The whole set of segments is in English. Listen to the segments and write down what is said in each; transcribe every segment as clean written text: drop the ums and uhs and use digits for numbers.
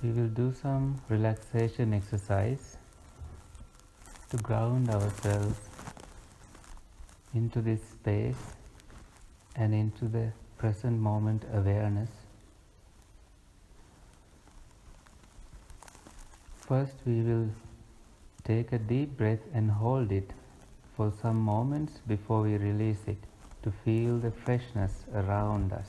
We will do some relaxation exercise to ground ourselves into this space and into the present moment awareness. First, we will take a deep breath and hold it for some moments before we release it to feel the freshness around us.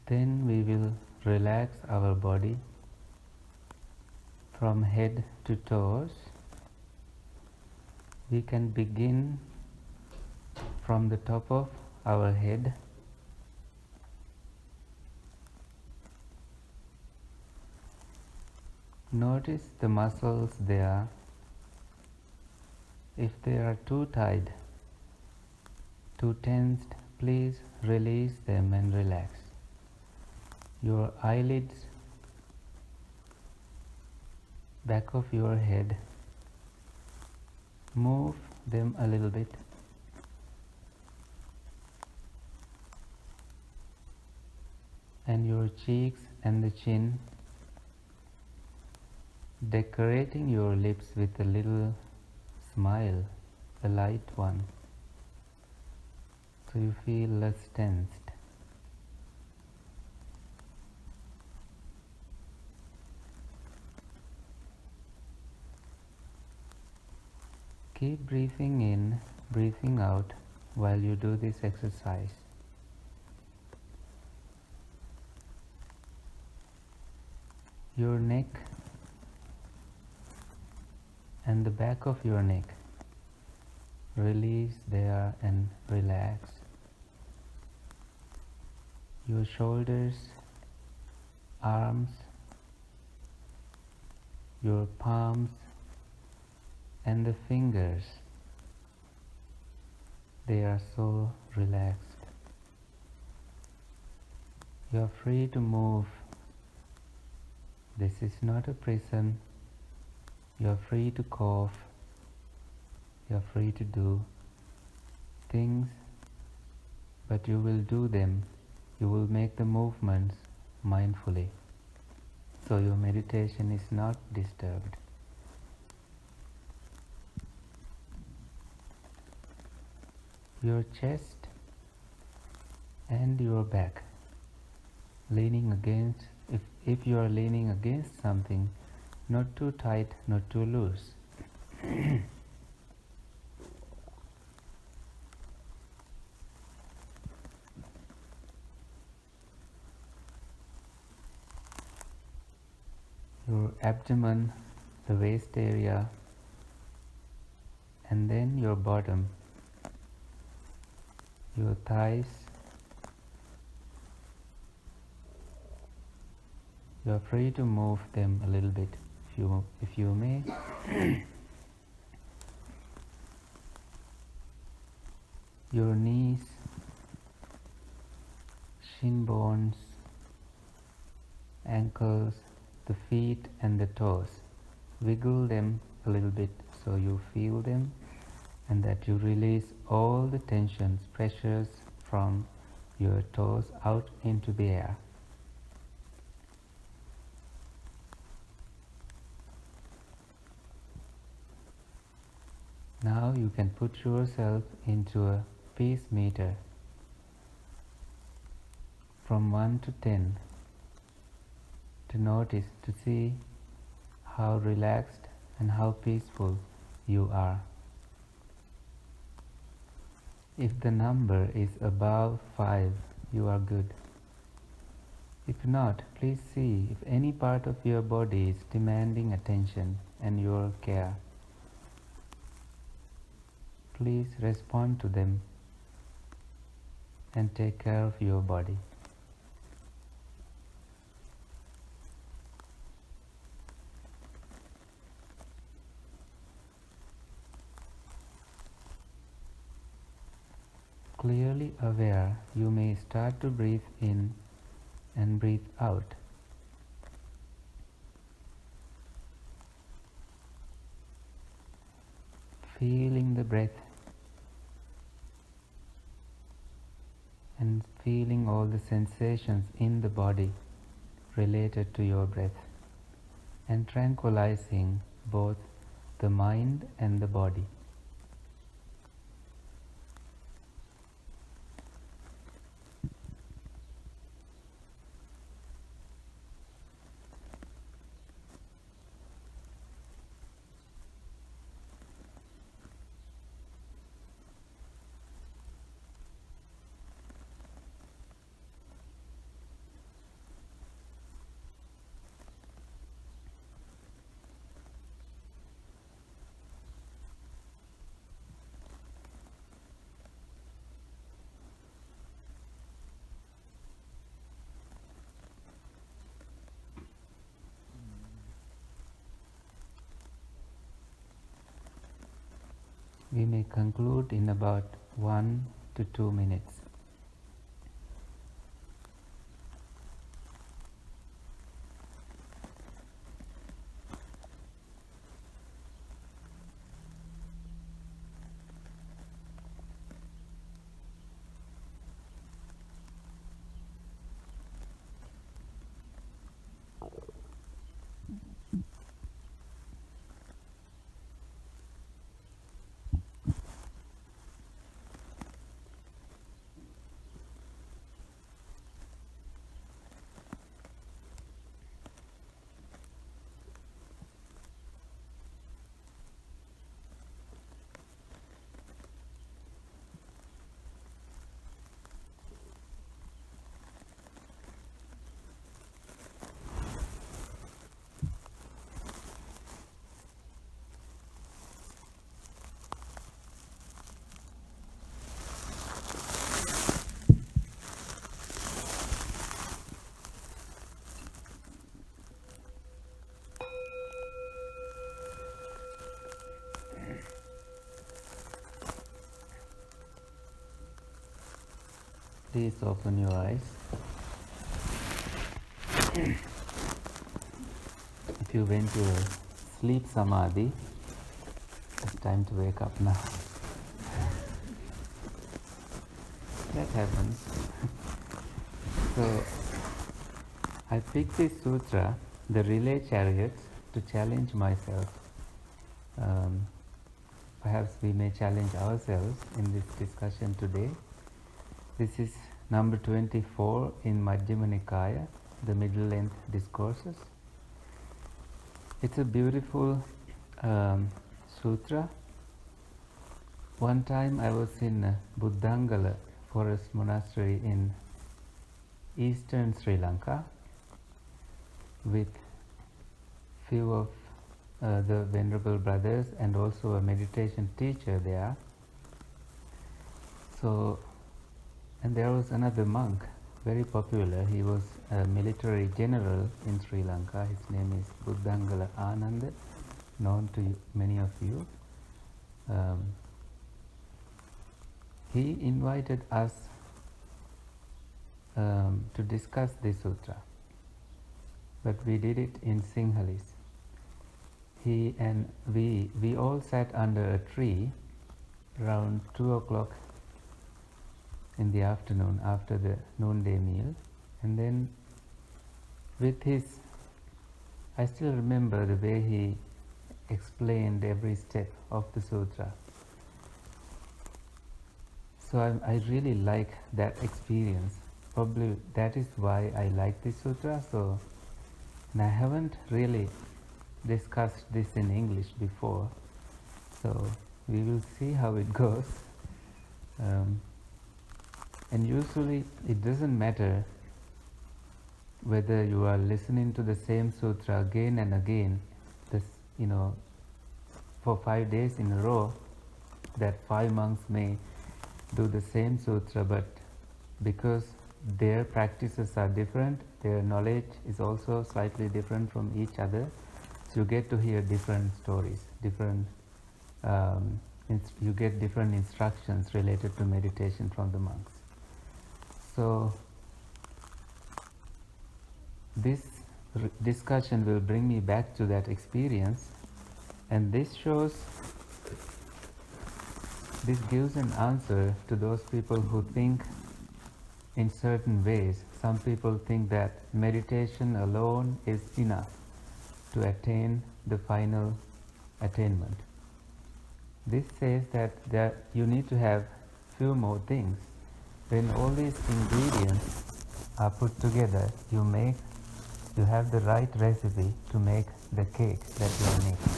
Then we will relax our body from head to toes. We can begin from the top of our head. Notice the muscles there. If they are too tight, too tensed, please release them and relax. Your eyelids, back of your head, move them a little bit. And your cheeks and the chin, decorating your lips with a little smile, a light one, so you feel less tensed. Keep breathing in, breathing out while you do this exercise. Your neck and the back of your neck, release there and relax. Your shoulders, arms, your palms and the fingers, they are so relaxed. You are free to move. This is not a prison. You are free to cough. You are free to do things, but you will do them. You will make the movements mindfully, so your meditation is not disturbed. Your chest and your back, leaning against, if you are leaning against something, not too tight, not too loose. Your abdomen, the waist area, and then your bottom, your thighs. You are free to move them a little bit if you may. Your knees, shin bones, ankles, the feet and the toes. Wiggle them a little bit so you feel them and that you release all the tensions, pressures from your toes out into the air. Now you can put yourself into a peace meter from 1 to 10 to notice, to see how relaxed and how peaceful you are. If the number is above 5, you are good. If not, please see if any part of your body is demanding attention and your care. Please respond to them and take care of your body. Clearly aware, you may start to breathe in and breathe out. feeling the breath and feeling all the sensations in the body related to your breath, and tranquilizing both the mind and the body. We may conclude in about 1 to 2 minutes. Please open your eyes. If you went to a sleep samadhi, it's time to wake up now. That happens. So, I picked this sutra, the relay chariots, to challenge myself. Perhaps we may challenge ourselves in this discussion today. This is number 24 in Majjhima Nikaya, the middle length discourses. It's a beautiful sutra. One time I was in Buddhangala forest monastery in eastern Sri Lanka with few of the venerable brothers and also a meditation teacher there. So, and there was another monk, very popular. He was a military general in Sri Lanka. His name is Buddhangala Ananda, known to many of you. He invited us to discuss this sutra, but we did it in Sinhalese. He and we all sat under a tree around 2 o'clock in the afternoon after the noonday meal, and then with his, I still remember the way he explained every step of the sutra. So I really like that experience. Probably that is why I like this sutra. So, and I haven't really discussed this in English before, so we will see how it goes. And usually it doesn't matter whether you are listening to the same sutra again and again, for 5 days in a row, that 5 monks may do the same sutra, but because their practices are different, their knowledge is also slightly different from each other, so you get to hear different stories, you get different instructions related to meditation from the monks. So this discussion will bring me back to that experience, and this shows this gives an answer to those people who think in certain ways. Some people think that meditation alone is enough to attain the final attainment. This says that you need to have few more things. When all these ingredients are put together, you have the right recipe to make the cake that you are making.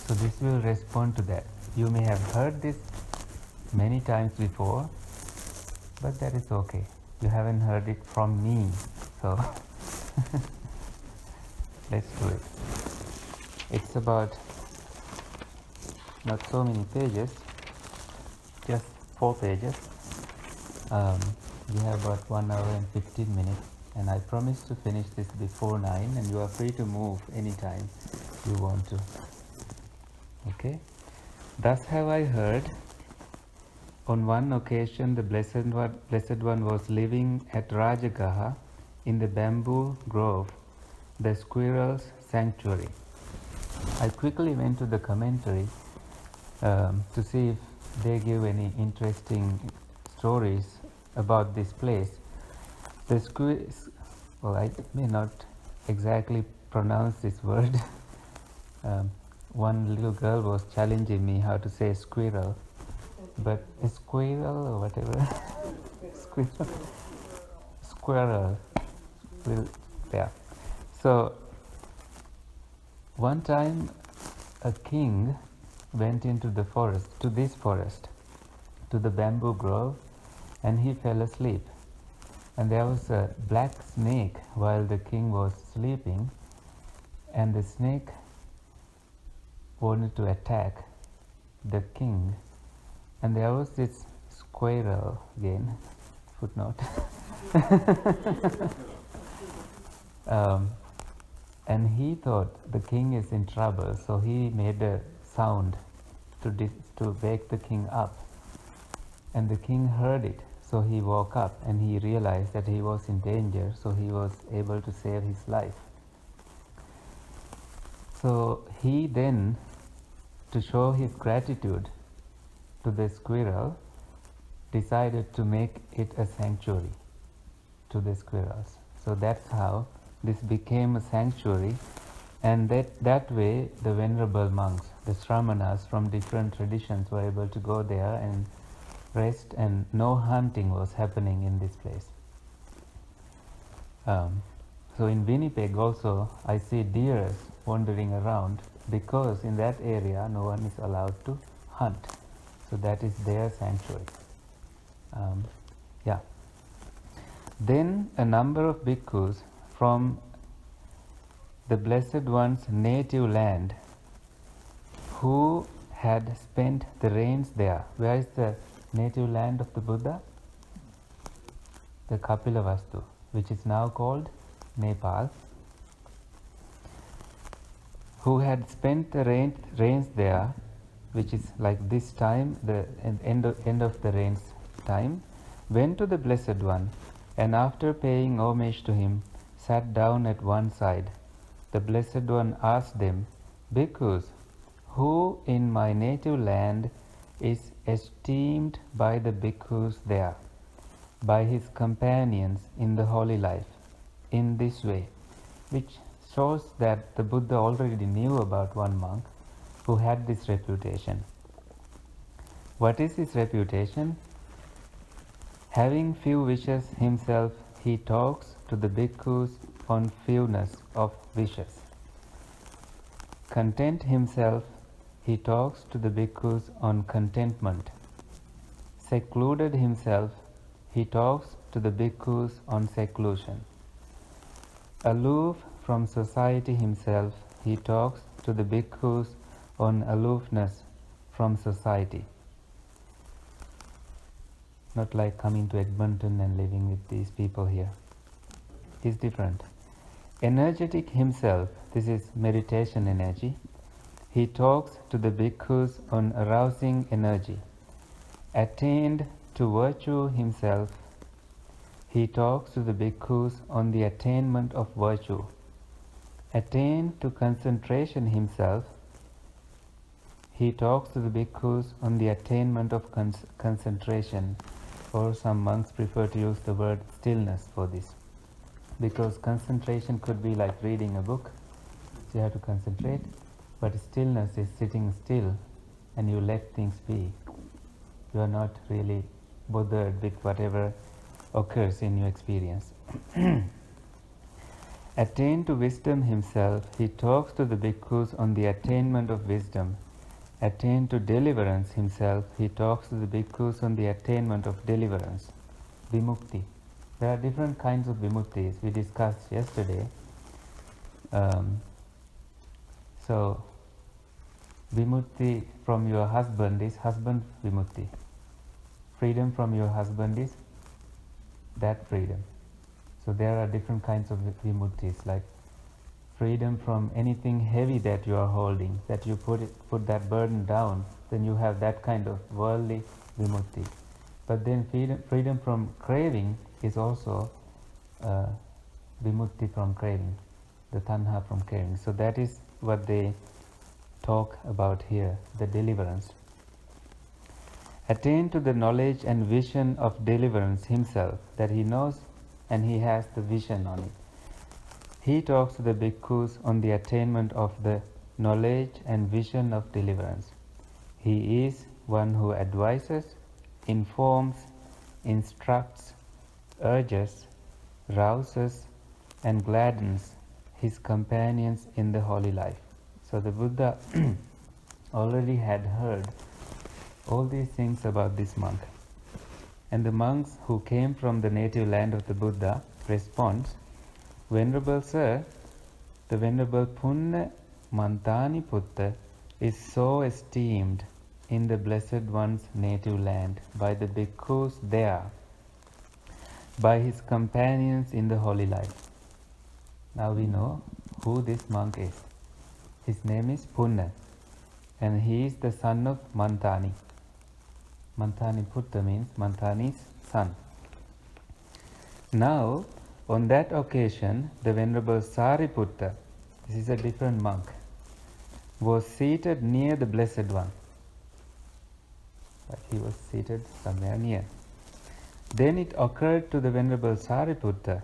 So this will respond to that. You may have heard this many times before, but that is okay. You haven't heard it from me, so let's do it. It's about not so many pages, just 4 pages. We have about 1 hour and 15 minutes, and I promise to finish this before 9, and you are free to move anytime you want to. Okay? Thus have I heard, on one occasion the Blessed One was living at Rajagaha in the bamboo grove, the squirrel's sanctuary. I quickly went to the commentary to see if they give any interesting stories about this place. I may not exactly pronounce this word. One little girl was challenging me how to say squirrel, but a squirrel or whatever. Squirrel. Yeah. So one time a king went into the forest, to the bamboo grove, and he fell asleep. And there was a black snake while the king was sleeping, and the snake wanted to attack the king. And there was this squirrel, again, footnote. And he thought the king is in trouble, so he made a sound to wake the king up. And the king heard it, so he woke up and he realized that he was in danger, so he was able to save his life. So he then, to show his gratitude to the squirrel, decided to make it a sanctuary to the squirrels. So that's how this became a sanctuary, and that way the venerable monks, the sramanas from different traditions, were able to go there and rest, and no hunting was happening in this place. So in Winnipeg also I see deer wandering around, because in that area no one is allowed to hunt. So that is their sanctuary. Then a number of bhikkhus from the Blessed One's native land, who had spent the rains there. Where is the native land of the Buddha? The Kapilavastu, which is now called Nepal. Who had spent the rains there, which is like this time, the end of the rains time, went to the Blessed One, and after paying homage to him, sat down at one side. The Blessed One asked them, "Bhikkhus, who in my native land is esteemed by the bhikkhus there, by his companions in the holy life, in this way?" Which shows that the Buddha already knew about one monk who had this reputation. What is his reputation? Having few wishes himself, he talks to the bhikkhus on fewness of wishes. Content himself, he talks to the bhikkhus on contentment. Secluded himself, he talks to the bhikkhus on seclusion. Aloof from society himself, he talks to the bhikkhus on aloofness from society. Not like coming to Edmonton and living with these people here. It's different. Energetic himself, this is meditation energy, he talks to the bhikkhus on arousing energy. Attained to virtue himself, he talks to the bhikkhus on the attainment of virtue. Attained to concentration himself, he talks to the bhikkhus on the attainment of concentration, or some monks prefer to use the word stillness for this, because concentration could be like reading a book, so you have to concentrate, but stillness is sitting still and you let things be. You are not really bothered with whatever occurs in your experience. Attain to wisdom himself, he talks to the bhikkhus on the attainment of wisdom. Attain to deliverance himself, he talks to the bhikkhus on the attainment of deliverance. Vimukti. There are different kinds of vimuktis we discussed yesterday. So, vimukti from your husband is husband vimukti. Freedom from your husband is that freedom. So there are different kinds of vimuktis, like freedom from anything heavy that you are holding, that you put that burden down, then you have that kind of worldly vimukti. But then freedom from craving is also vimukti from craving, the tanha from craving. So that is what they talk about here, the deliverance. Attain to the knowledge and vision of deliverance himself, that he knows and he has the vision on it. He talks to the bhikkhus on the attainment of the knowledge and vision of deliverance. He is one who advises, informs, instructs, urges, rouses, and gladdens his companions in the holy life. So the Buddha already had heard all these things about this monk. And the monks who came from the native land of the Buddha responds, Venerable Sir, the Venerable Punna Mantani Putta is so esteemed in the Blessed One's native land by the bhikkhus there, by his companions in the holy life. Now we know who this monk is. His name is Punna, and he is the son of Mantani. Mantani Putta means Mantani's son. Now, on that occasion, the Venerable Sariputta, this is a different monk, was seated near the Blessed One. But he was seated somewhere near. Then it occurred to the Venerable Sariputta,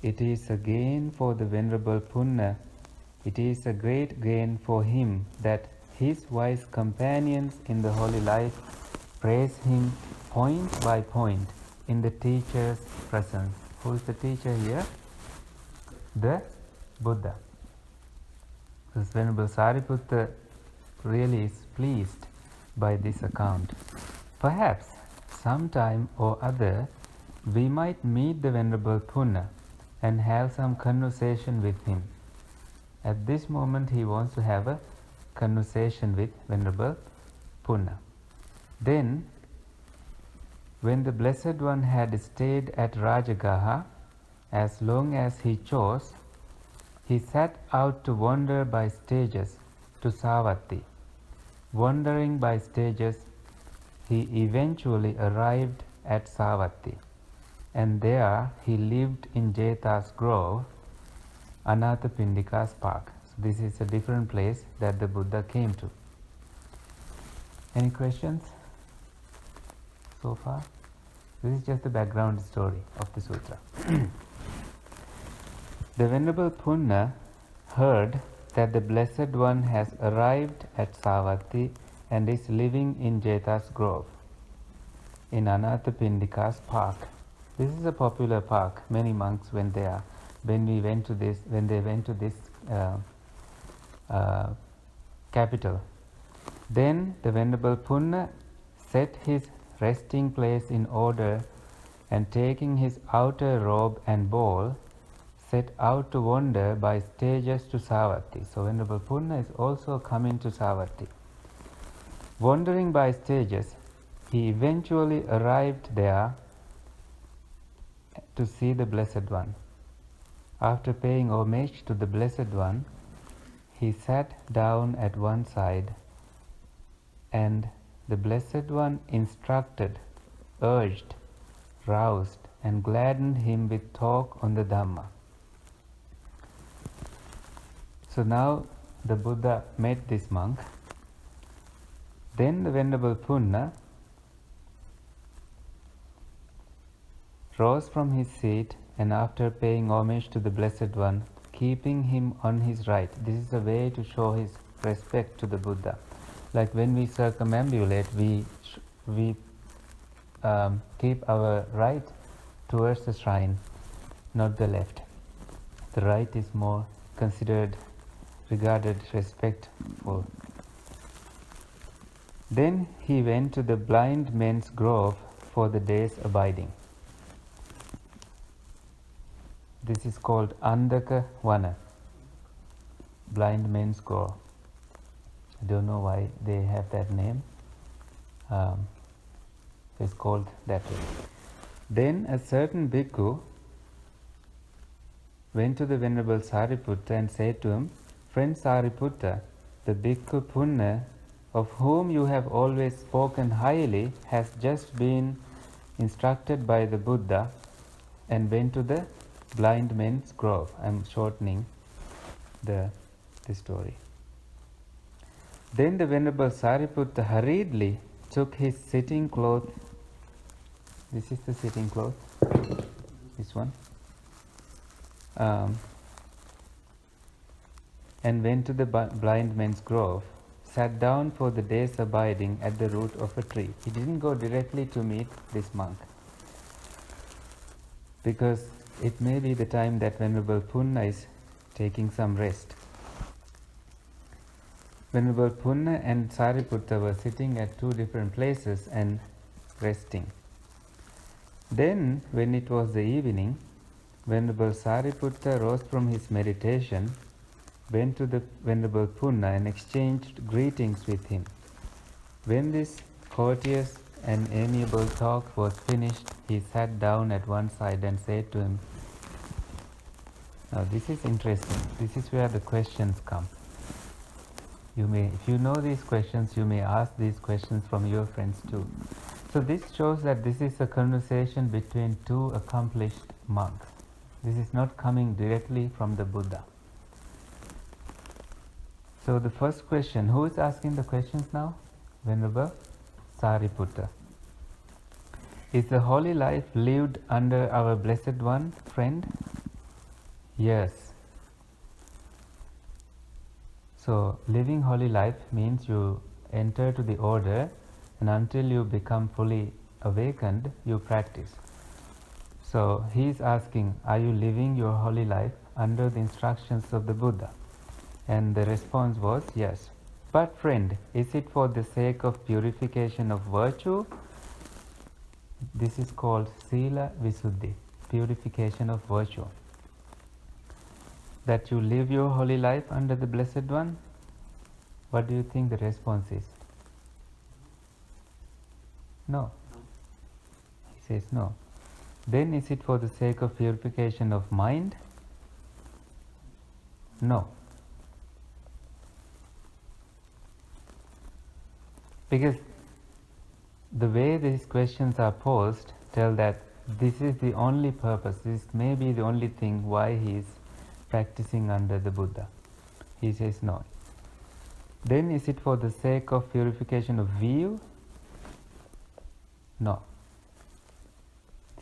it is a gain for the Venerable Punna, it is a great gain for him that his wise companions in the holy life praise him point by point in the teacher's presence. Who is the teacher here? The Buddha. This Venerable Sariputta really is pleased by this account. Perhaps sometime or other we might meet the Venerable Punna and have some conversation with him. At this moment he wants to have a conversation with Venerable Punna. Then, when the Blessed One had stayed at Rajagaha as long as he chose, he set out to wander by stages to Savatthi. Wandering by stages, he eventually arrived at Savatthi, and there he lived in Jeta's grove, Anathapindika's park. So this is a different place that the Buddha came to. Any questions so far? This is just the background story of the sutra. The Venerable Punna heard that the Blessed One has arrived at Savatthi and is living in Jeta's grove, in Anathapindika's park. This is a popular park. Many monks went there. When they went to this capital, then the Venerable Punna set his resting place in order, and taking his outer robe and bowl, set out to wander by stages to Savatthi. So Venerable Punna is also coming to Savatthi. Wandering by stages, he eventually arrived there to see the Blessed One. After paying homage to the Blessed One, he sat down at one side, and the Blessed One instructed, urged, roused, and gladdened him with talk on the Dhamma. So now the Buddha met this monk, Then the Venerable Punna rose from his seat, and after paying homage to the Blessed One, keeping him on his right. This is a way to show his respect to the Buddha. Like when we circumambulate, we keep our right towards the shrine, not the left. The right is more considered, regarded respectful. Then he went to the blind men's grove for the day's abiding. This is called Andaka Vana, blind men's grove. I don't know why they have that name. It's called that way. Then a certain bhikkhu went to the Venerable Sariputta and said to him, "Friend Sariputta, the bhikkhu Punna, of whom you have always spoken highly, has just been instructed by the Buddha and went to the blind men's grove." I'm shortening the story. Then the Venerable Sariputta hurriedly took his sitting cloth. This is the sitting cloth, this one, and went to the blind men's grove, sat down for the day's abiding at the root of a tree. He didn't go directly to meet this monk, because it may be the time that Venerable Punna is taking some rest. Venerable Punna and Sariputta were sitting at two different places and resting. Then, when it was the evening, Venerable Sariputta rose from his meditation, went to the Venerable Punna and exchanged greetings with him. When this courteous and amiable talk was finished, he sat down at one side and said to him, now this is interesting, this is where the questions come. You may, if you know these questions, you may ask these questions from your friends too. So this shows that this is a conversation between two accomplished monks. This is not coming directly from the Buddha. So the first question, who is asking the questions now? Venerable Sariputta. Is the holy life lived under our Blessed One, friend? Yes. So living holy life means you enter to the order, and until you become fully awakened, you practice. So he is asking, are you living your holy life under the instructions of the Buddha? And the response was yes. But friend, is it for the sake of purification of virtue? This is called Sila Visuddhi, purification of virtue. That you live your holy life under the Blessed One? What do you think the response is? No. He says no. Then is it for the sake of purification of mind? No. Because the way these questions are posed tell that this is the only purpose, this may be the only thing why he is practicing under the Buddha. He says no. Then is it for the sake of purification of view? No.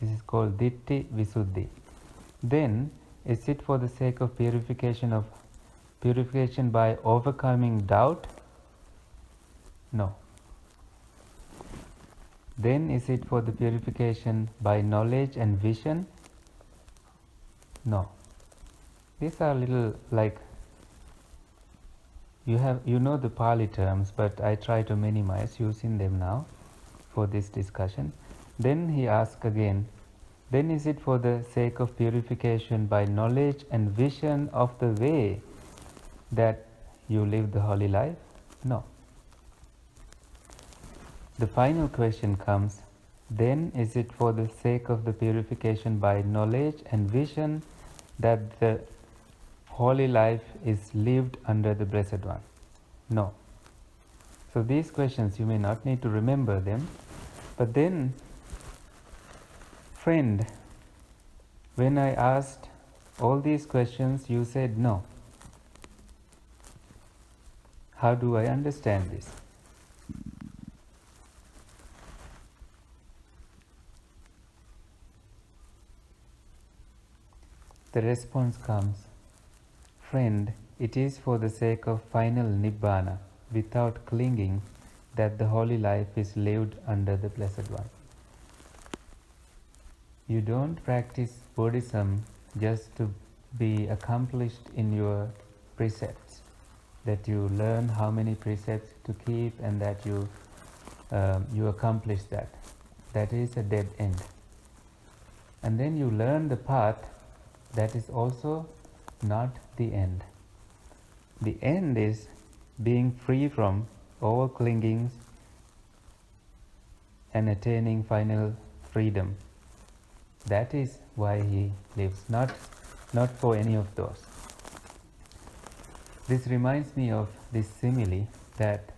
This is called Ditti Visuddhi. Then is it for the sake of purification by overcoming doubt? No. Then is it for the purification by knowledge and vision? No. These are little like, you know the Pali terms, but I try to minimize using them now for this discussion. Then he asks again, then is it for the sake of purification by knowledge and vision of the way that you live the holy life? No. The final question comes, then is it for the sake of the purification by knowledge and vision that the holy life is lived under the Blessed One? No. So these questions, you may not need to remember them, but then, friend, when I asked all these questions, you said no. How do I understand this? the response comes, friend, it is for the sake of final Nibbana, without clinging, that the holy life is lived under the Blessed One. You don't practice Buddhism just to be accomplished in your precepts, that you learn how many precepts to keep and that you accomplish that. That is a dead end. And then you learn the path, that is also not the end. The end is being free from all clingings and attaining final freedom. That is why he lives, not for any of those. This reminds me of this simile that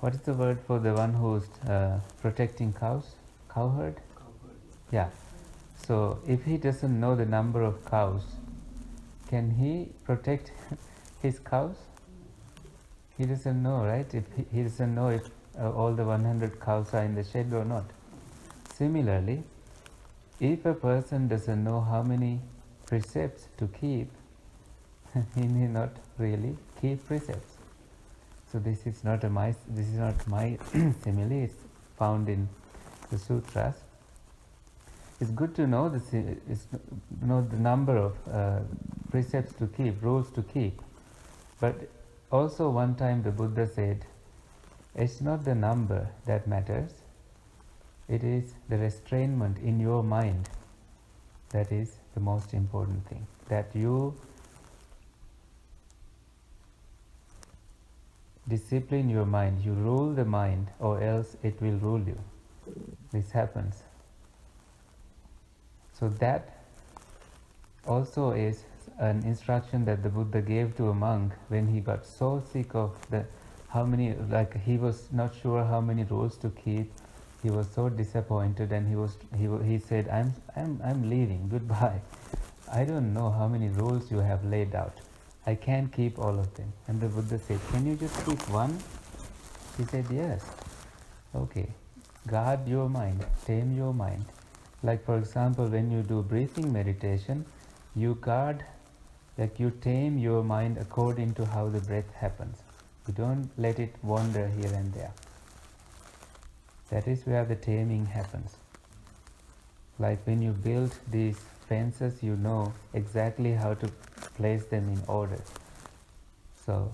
what is the word for the one who's protecting cows? Cowherd? Yeah. So if he doesn't know the number of cows, can he protect his cows? He doesn't know, right? If he doesn't know if all the 100 cows are in the shed or not. Similarly, if a person doesn't know how many precepts to keep, he may not really keep precepts. So this is not my simile. It's found in the sutras. It's good to know the number of precepts to keep, rules to keep. But also one time the Buddha said, it's not the number that matters, it is the restrainment in your mind that is the most important thing. That you discipline your mind, you rule the mind, or else it will rule you. This happens. So that also is an instruction that the Buddha gave to a monk when he got so sick of he was not sure how many rules to keep. He was so disappointed, and he said, I'm leaving, goodbye. I don't know how many rules you have laid out. I can't keep all of them. And the Buddha said, can you just keep one? He said, yes. Okay. Guard your mind, tame your mind. Like for example, when you do breathing meditation, you tame your mind according to how the breath happens. You don't let it wander here and there. That is where the taming happens. Like when you build these fences, you know exactly how to place them in order. So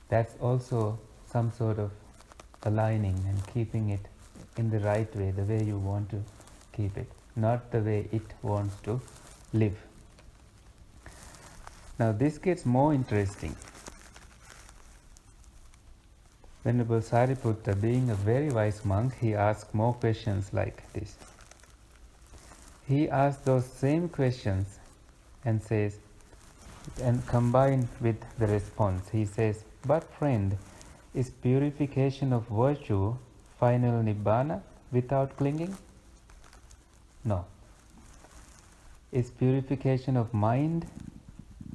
that's also some sort of aligning and keeping it in the right way, the way you want to keep it, not the way it wants to live. Now this gets more interesting. Venerable Sariputta, being a very wise monk, he asked more questions like this. He asked those same questions and says, and combined with the response, he says, but friend, is purification of virtue final Nibbana without clinging? No. Is purification of mind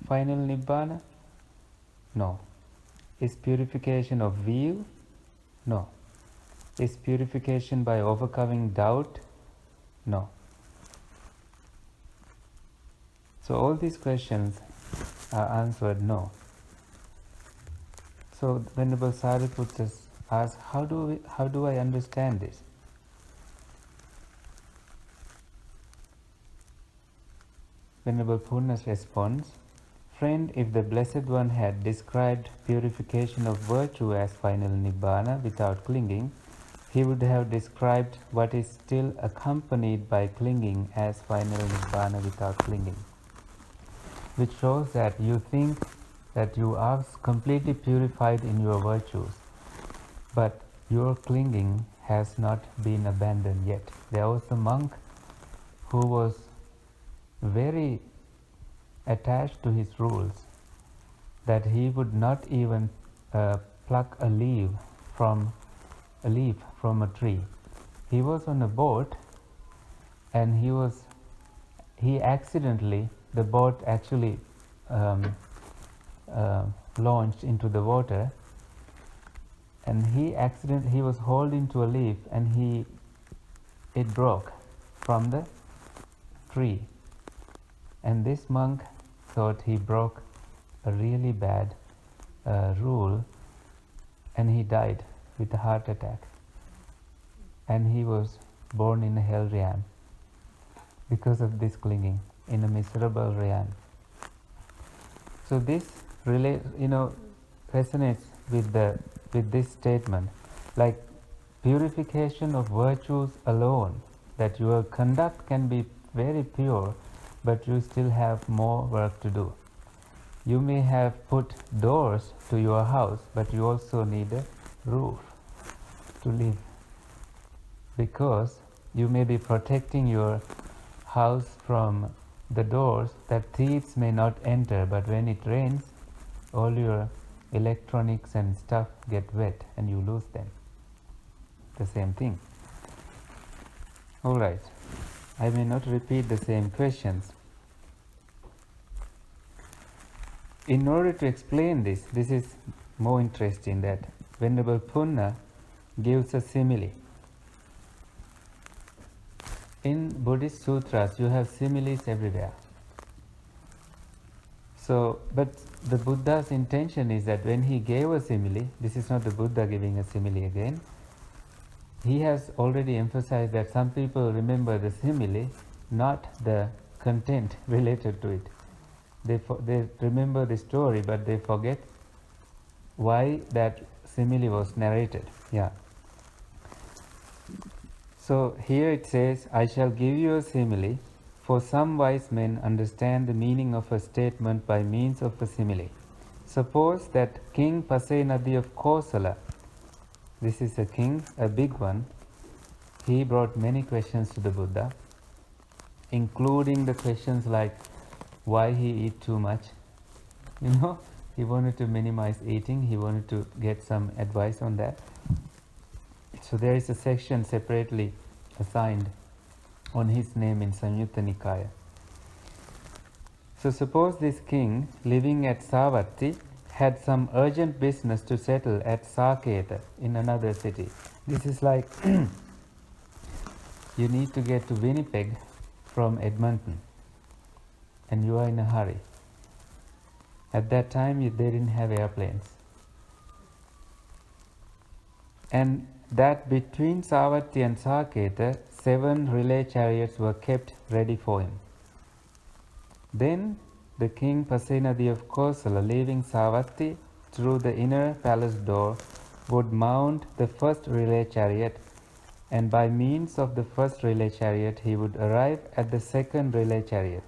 final Nibbana? No. Is purification of view? No. Is purification by overcoming doubt? No. So all these questions are answered no. So Venerable Sariputta asks, how do I understand this? Venerable Purna's response, friend, if the Blessed One had described purification of virtue as final Nibbana without clinging, he would have described what is still accompanied by clinging as final Nibbana without clinging, which shows that you think that you are completely purified in your virtues, but your clinging has not been abandoned yet. There was a monk who was very attached to his rules, that he would not even pluck a leaf from a tree. He was on a boat, and the boat actually launched into the water, and he was hauled into a leaf, and he it broke from the tree. And this monk thought he broke a really bad rule, and he died with a heart attack. And he was born in a hell realm because of this clinging, in a miserable realm. So this resonates with this statement, like purification of virtues alone, that your conduct can be very pure, but you still have more work to do. You may have put doors to your house, but you also need a roof to live, because you may be protecting your house from the doors that thieves may not enter, but when it rains, all your electronics and stuff get wet and you lose them. The same thing. Alright, I may not repeat the same questions. In order to explain this is more interesting, that Venerable Punna gives a simile. In Buddhist sutras, you have similes everywhere. So, but the Buddha's intention is that when he gave a simile, this is not the Buddha giving a simile again, he has already emphasized that some people remember the simile, not the content related to it. They remember the story, but they forget why that simile was narrated. Yeah. So here it says, I shall give you a simile, for some wise men understand the meaning of a statement by means of a simile. Suppose that King Pasenadi of Kosala, this is a king, a big one, he brought many questions to the Buddha, including the questions like why he eat too much. He wanted to minimize eating, he wanted to get some advice on that. So there is a section separately assigned on his name in Samyutta Nikaya. So suppose this king, living at Savatthi, had some urgent business to settle at Saketa in another city. This is like you need to get to Winnipeg from Edmonton and you are in a hurry. At that time they didn't have airplanes. And that between Savatthi and Saketa, 7 relay chariots were kept ready for him. Then the king Pasenadi of Kosala, leaving Savatthi through the inner palace door, would mount the first relay chariot, and by means of the first relay chariot he would arrive at the second relay chariot.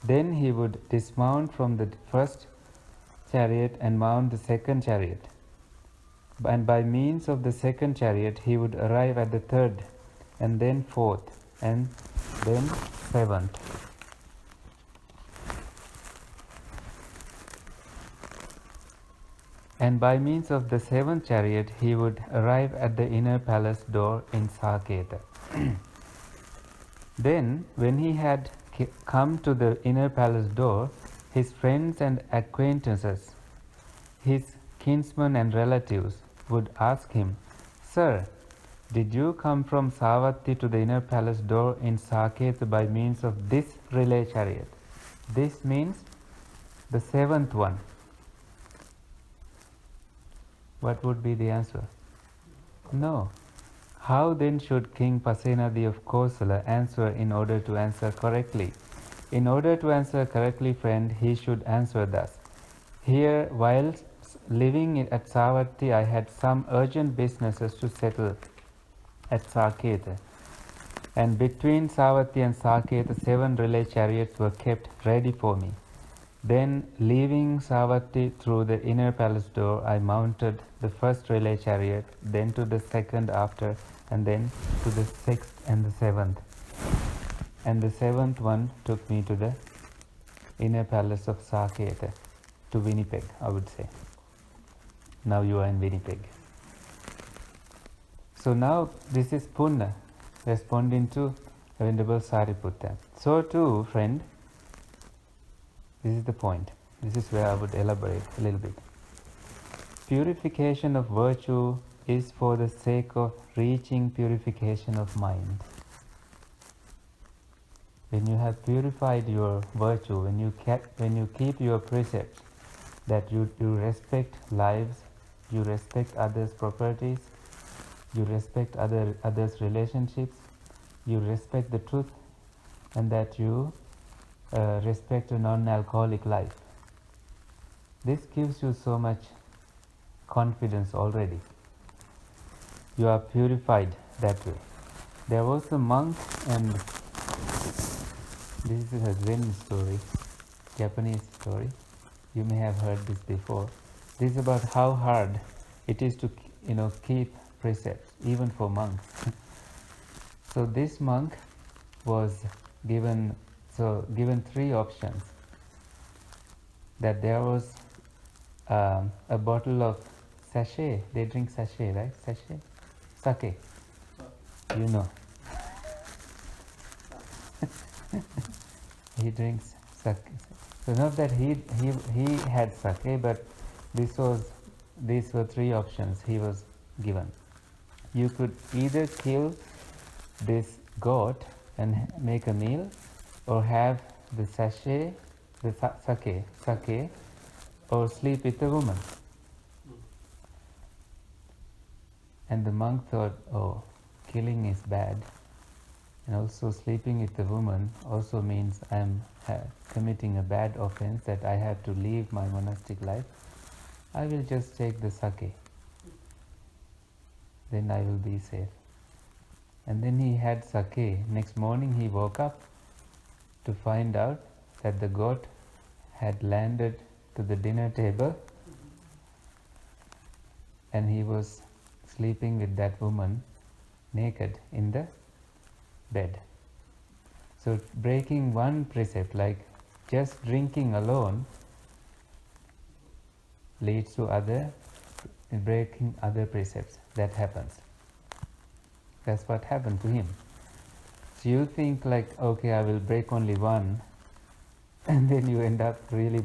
Then he would dismount from the first chariot and mount the second chariot. And by means of the second chariot he would arrive at the third, and then fourth, and then seventh. And by means of the seventh chariot he would arrive at the inner palace door in Saketa. Then, when he had come to the inner palace door, his friends and acquaintances, his kinsmen and relatives, would ask him, Sir, did you come from Savatthi to the inner palace door in Saketa by means of this relay chariot? This means the seventh one. What would be the answer? No. How then should King Pasenadi of Kosala answer in order to answer correctly? In order to answer correctly, friend, he should answer thus. Here, while living at Savatthi, I had some urgent businesses to settle at Saketa. And between Savatthi and Saketa, 7 relay chariots were kept ready for me. Then, leaving Savatthi through the inner palace door, I mounted the first relay chariot, then to the second after, and then to the 6th and the 7th. And the 7th one took me to the inner palace of Saketa, to Winnipeg, I would say. Now you are in Winnipeg. So now this is Punna responding to Venerable Sariputta. So too, friend, this is the point. This is where I would elaborate a little bit. Purification of virtue is for the sake of reaching purification of mind. when you have purified your virtue, when you keep your precepts, that you respect lives, you respect others' properties, you respect others' relationships, you respect the truth, and that you respect a non-alcoholic life. This gives you so much confidence already. You are purified that way. There was a monk, and this is a Zen story, Japanese story. You may have heard this before. This is about how hard it is to keep precepts, even for monks. So this monk was given three options. That there was a bottle of sachet. They drink sachet, right? Sachet? Sake. You know. He drinks sake. So not that he had sake, but these were three options he was given. You could either kill this goat and make a meal, or have the sachet, the sake, or sleep with a woman. And the monk thought, oh, killing is bad, and also sleeping with a woman also means I'm committing a bad offense, that I have to leave my monastic life. I will just take the sake, then I will be safe. And then he had sake. Next morning he woke up to find out that the goat had landed to the dinner table, and he was sleeping with that woman naked in the bed. So breaking one precept, like just drinking alone, leads to breaking other precepts. That happens. That's what happened to him. So you think like, okay, I will break only one, and then you end up really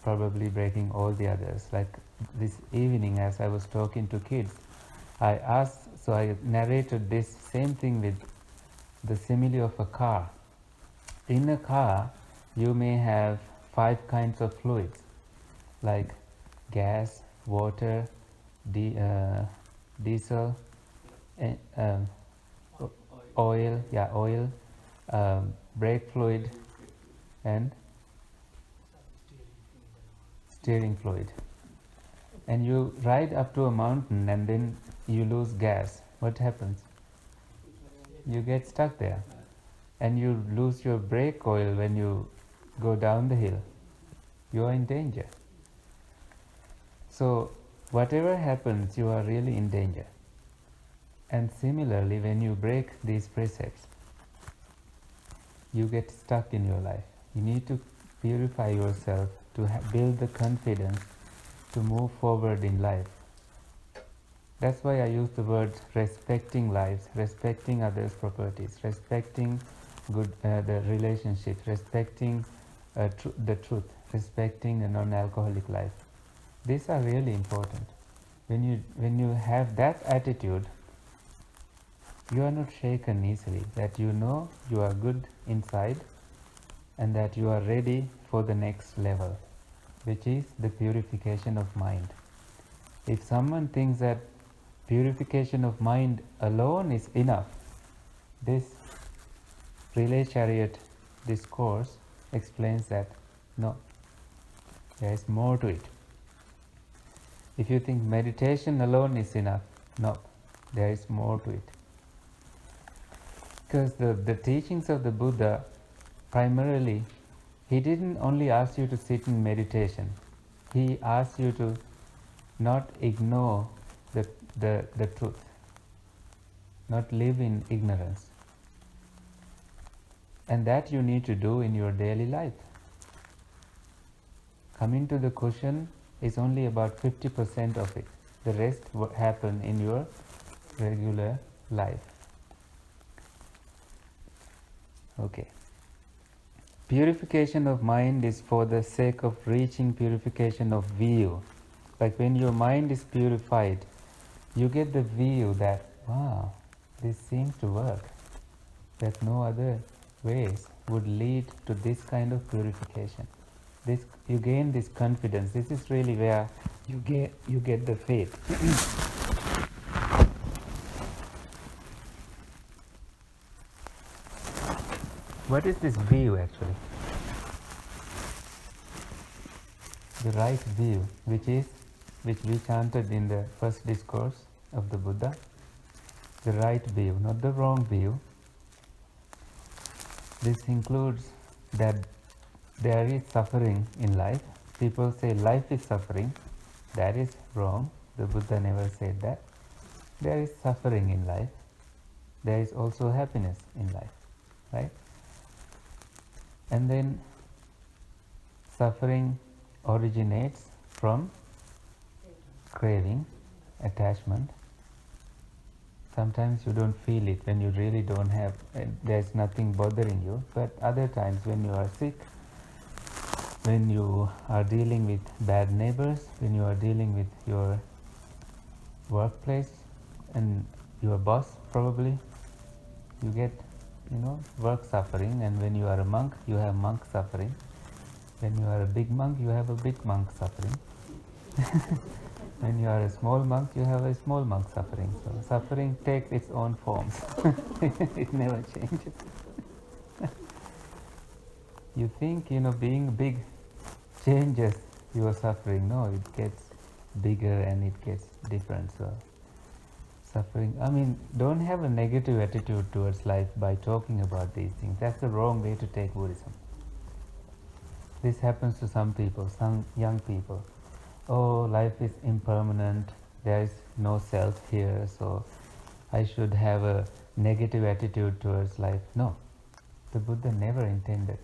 probably breaking all the others. Like this evening, as I was talking to kids, I narrated this same thing with the simile of a car. In a car, you may have 5 kinds of fluids, like gas, water, diesel, oil, brake fluid, and steering fluid. And you ride up to a mountain and then you lose gas. What happens? You get stuck there. And you lose your brake oil when you go down the hill. You are in danger. So whatever happens, you are really in danger. And similarly, when you break these precepts, you get stuck in your life. You need to purify yourself to build the confidence to move forward in life. That's why I use the word respecting lives, respecting others' properties, respecting the relationships, respecting the truth, respecting a non-alcoholic life. These are really important. When you have that attitude, you are not shaken easily, that you know you are good inside and that you are ready for the next level, which is the purification of mind. If someone thinks that purification of mind alone is enough, this Relay Chariot discourse explains that no, there is more to it. If you think meditation alone is enough, no, there is more to it. Because the teachings of the Buddha, primarily, he didn't only ask you to sit in meditation. He asked you to not ignore the truth, not live in ignorance. And that you need to do in your daily life. Coming to the cushion is only about 50% of it. The rest will happen in your regular life. Okay. Purification of mind is for the sake of reaching purification of view. Like when your mind is purified, you get the view that, wow, this seems to work. That no other ways would lead to this kind of purification. You gain this confidence. This is really where you get the faith. What is this view actually? The right view, which we chanted in the first discourse of the Buddha. The right view, not the wrong view. This includes that there is suffering in life. People say life is suffering. That is wrong. The Buddha never said that. There is suffering in life. There is also happiness in life, right? And then suffering originates from craving, attachment. Sometimes you don't feel it when you really don't have, there's nothing bothering you. But other times when you are sick, when you are dealing with bad neighbors, when you are dealing with your workplace and your boss probably, you get, work suffering. And when you are a monk, you have monk suffering. When you are a big monk, you have a big monk suffering. When you are a small monk, you have a small monk suffering. So suffering takes its own forms. It never changes. You think, being big changes your suffering. No, it gets bigger and it gets different. So suffering, don't have a negative attitude towards life by talking about these things. That's the wrong way to take Buddhism. This happens to some people, some young people. Oh, life is impermanent, there is no self here, so I should have a negative attitude towards life. No, the Buddha never intended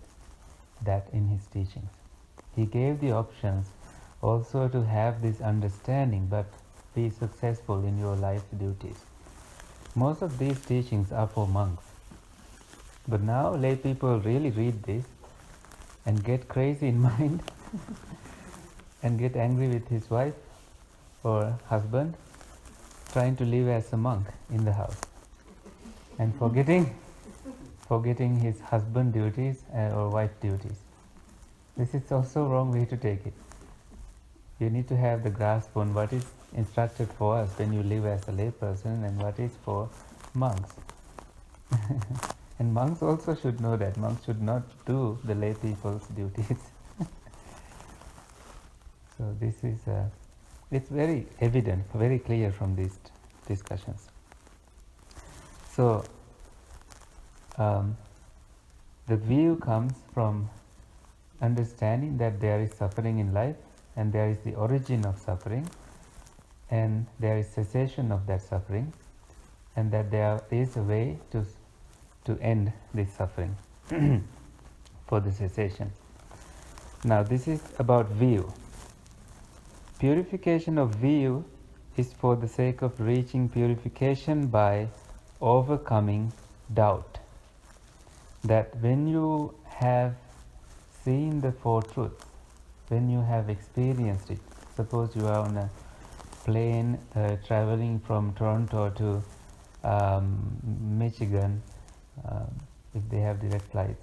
that in his teachings. He gave the options also to have this understanding, but be successful in your life duties. Most of these teachings are for monks. But now lay people really read this and get crazy in mind and get angry with his wife or husband, trying to live as a monk in the house and forgetting his husband duties or wife duties. This is also wrong way to take it. You need to have the grasp on what is instructed for us when you live as a lay person and what is for monks. And monks also should know that. Monks should not do the lay people's duties. So this is, it's very evident, very clear from these discussions. So the view comes from understanding that there is suffering in life and there is the origin of suffering and there is cessation of that suffering and that there is a way to end this suffering for the cessation. Now this is about view. Purification of view is for the sake of reaching purification by overcoming doubt. That when you have seen the Four Truths, when you have experienced it, suppose you are on a plane traveling from Toronto to Michigan, if they have direct flights,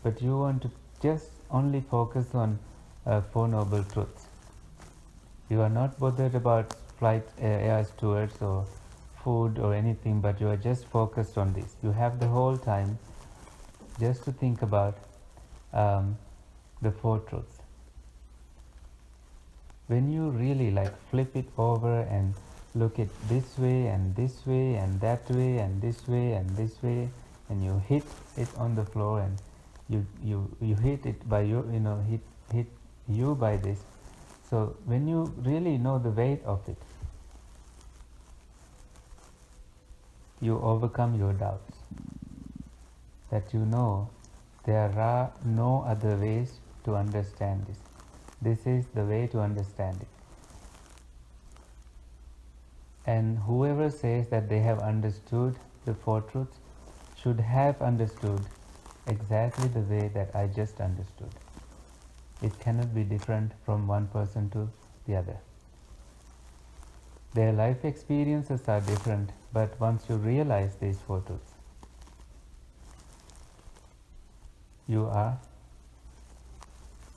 but you want to just only focus on Four Noble Truths. You are not bothered about flight air stewards or food or anything, but you are just focused on this. You have the whole time just to think about the Four Truths. When you really flip it over and look at this way and this way and that way and this way and this way, and you hit it on the floor and you hit it by hit you by this. So when you really know the weight of it, you overcome your doubts. That you know there are no other ways to understand this. This is the way to understand it. And whoever says that they have understood the Four Truths should have understood exactly the way that I just understood. It cannot be different from one person to the other. Their life experiences are different, but once you realize these Four Truths, you are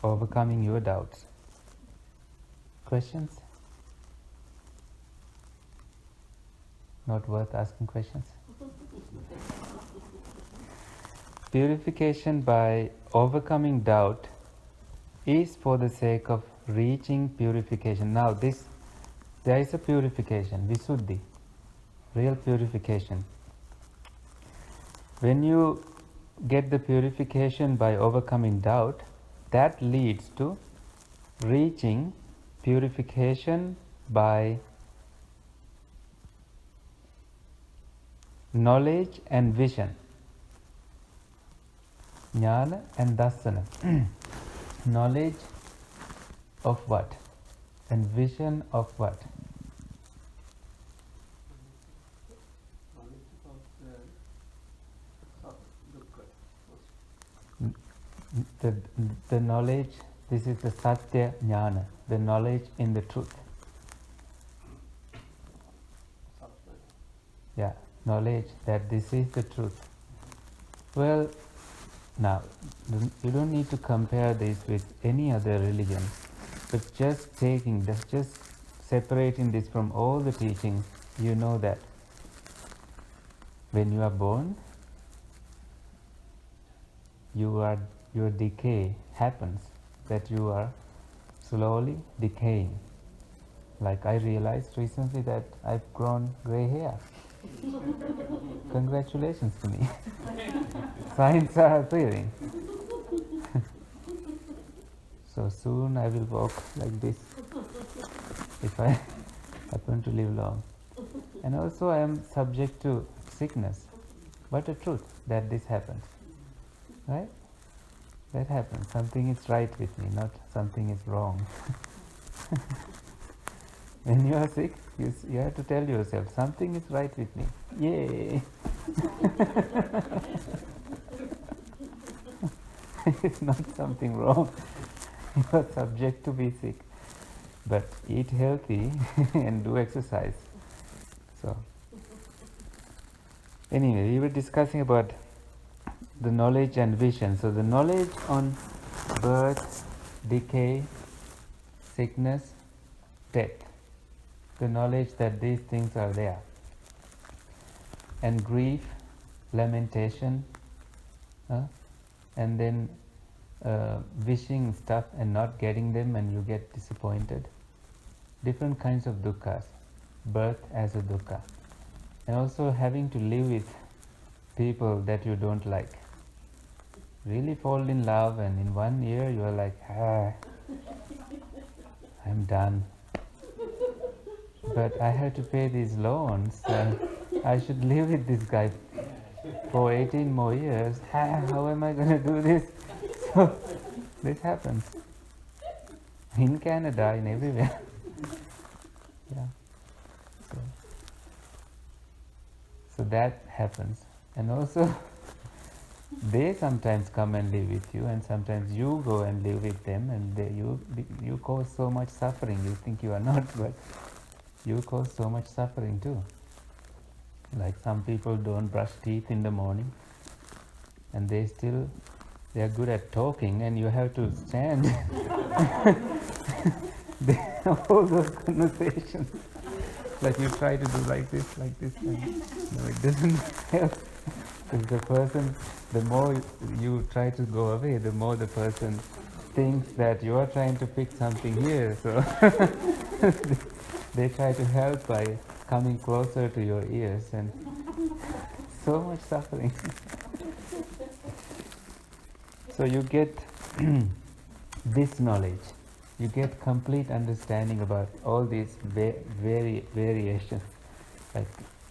overcoming your doubts. Questions? Not worth asking questions? Purification by overcoming doubt is for the sake of reaching purification. Now there is a purification, Visuddhi, real purification. When you get the purification by overcoming doubt, that leads to reaching purification by knowledge and vision. Jnana and Dassana. Knowledge of what? And vision of what? The knowledge, this is the Satya Jnana, the knowledge in the truth. Yeah, knowledge that this is the truth. Well, now, you don't need to compare this with any other religion, but just separating this from all the teachings, you know that when you are born, your decay happens, that you are slowly decaying. Like I realized recently that I've grown grey hair. Congratulations to me. Signs are appearing. So soon I will walk like this if I happen to live long. And also I am subject to sickness. But the truth that this happens. Right? That happens. Something is right with me, not something is wrong. When you are sick, you have to tell yourself, something is right with me. Yay! It's not something wrong. You are subject to be sick. But eat healthy and do exercise. So, anyway, we were discussing about the knowledge and vision. So the knowledge on birth, decay, sickness, death. The knowledge that these things are there. And grief, lamentation, and then wishing stuff and not getting them and you get disappointed. Different kinds of dukkha. Birth as a dukkha. And also having to live with people that you don't like. Really fall in love and in 1 year you are like, I'm done. But I have to pay these loans and I should live with this guy for 18 more years. How am I going to do this? So this happens in Canada, in everywhere. Yeah. So that happens. And also they sometimes come and live with you, and sometimes you go and live with them, and you cause so much suffering. You think you are not, but you cause so much suffering too. Like some people don't brush teeth in the morning, and they are good at talking, and you have to stand all those conversations. Like you try to do like this, and no, it doesn't help. Because the person, the more you try to go away, the more the person thinks that you are trying to fix something here. So they try to help by coming closer to your ears, and so much suffering. So you get this knowledge. You get complete understanding about all these variations, like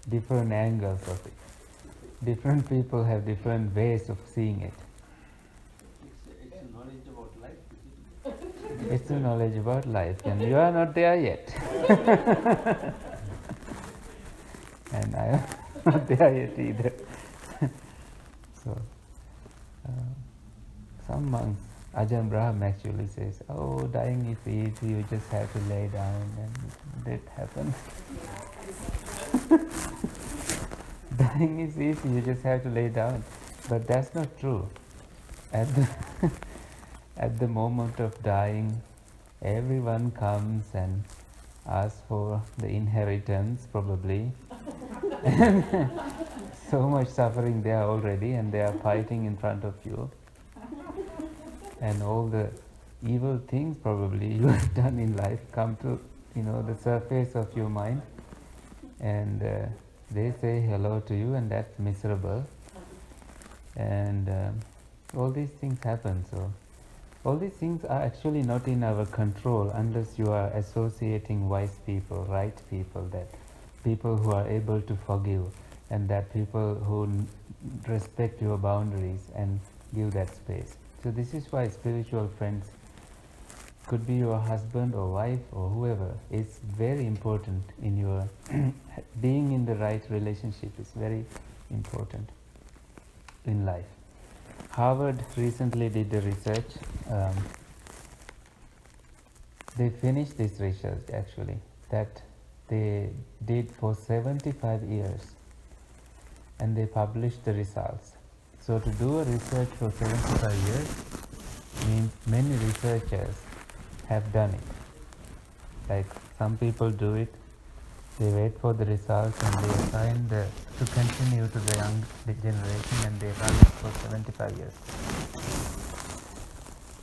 different angles of it. Different people have different ways of seeing it. It's a knowledge about life. It's a knowledge about life, and you are not there yet. And I am not there yet either. So, some monks, Ajahn Brahm actually says, oh, dying is easy, you just have to lay down, and that happens. Dying is easy, you just have to lay down. But that's not true. at the at the moment of dying, everyone comes and asks for the inheritance probably. So much suffering there already, and they are fighting in front of you. And all the evil things probably you have done in life come to the surface of your mind, and they say hello to you, and that's miserable. And all these things happen. So all these things are actually not in our control unless you are associating wise people, right people, that people who are able to forgive, and that people who respect your boundaries and give that space. So this is why spiritual friends, could be your husband or wife or whoever, is very important in your being in the right relationship is very important in life. Harvard recently did a research. They finished this research actually, that they did for 75 years, and they published the results. So to do a research for 75 years means many researchers have done it. Like some people do it, they wait for the results and they assign to continue to the young generation, and they run it for 75 years.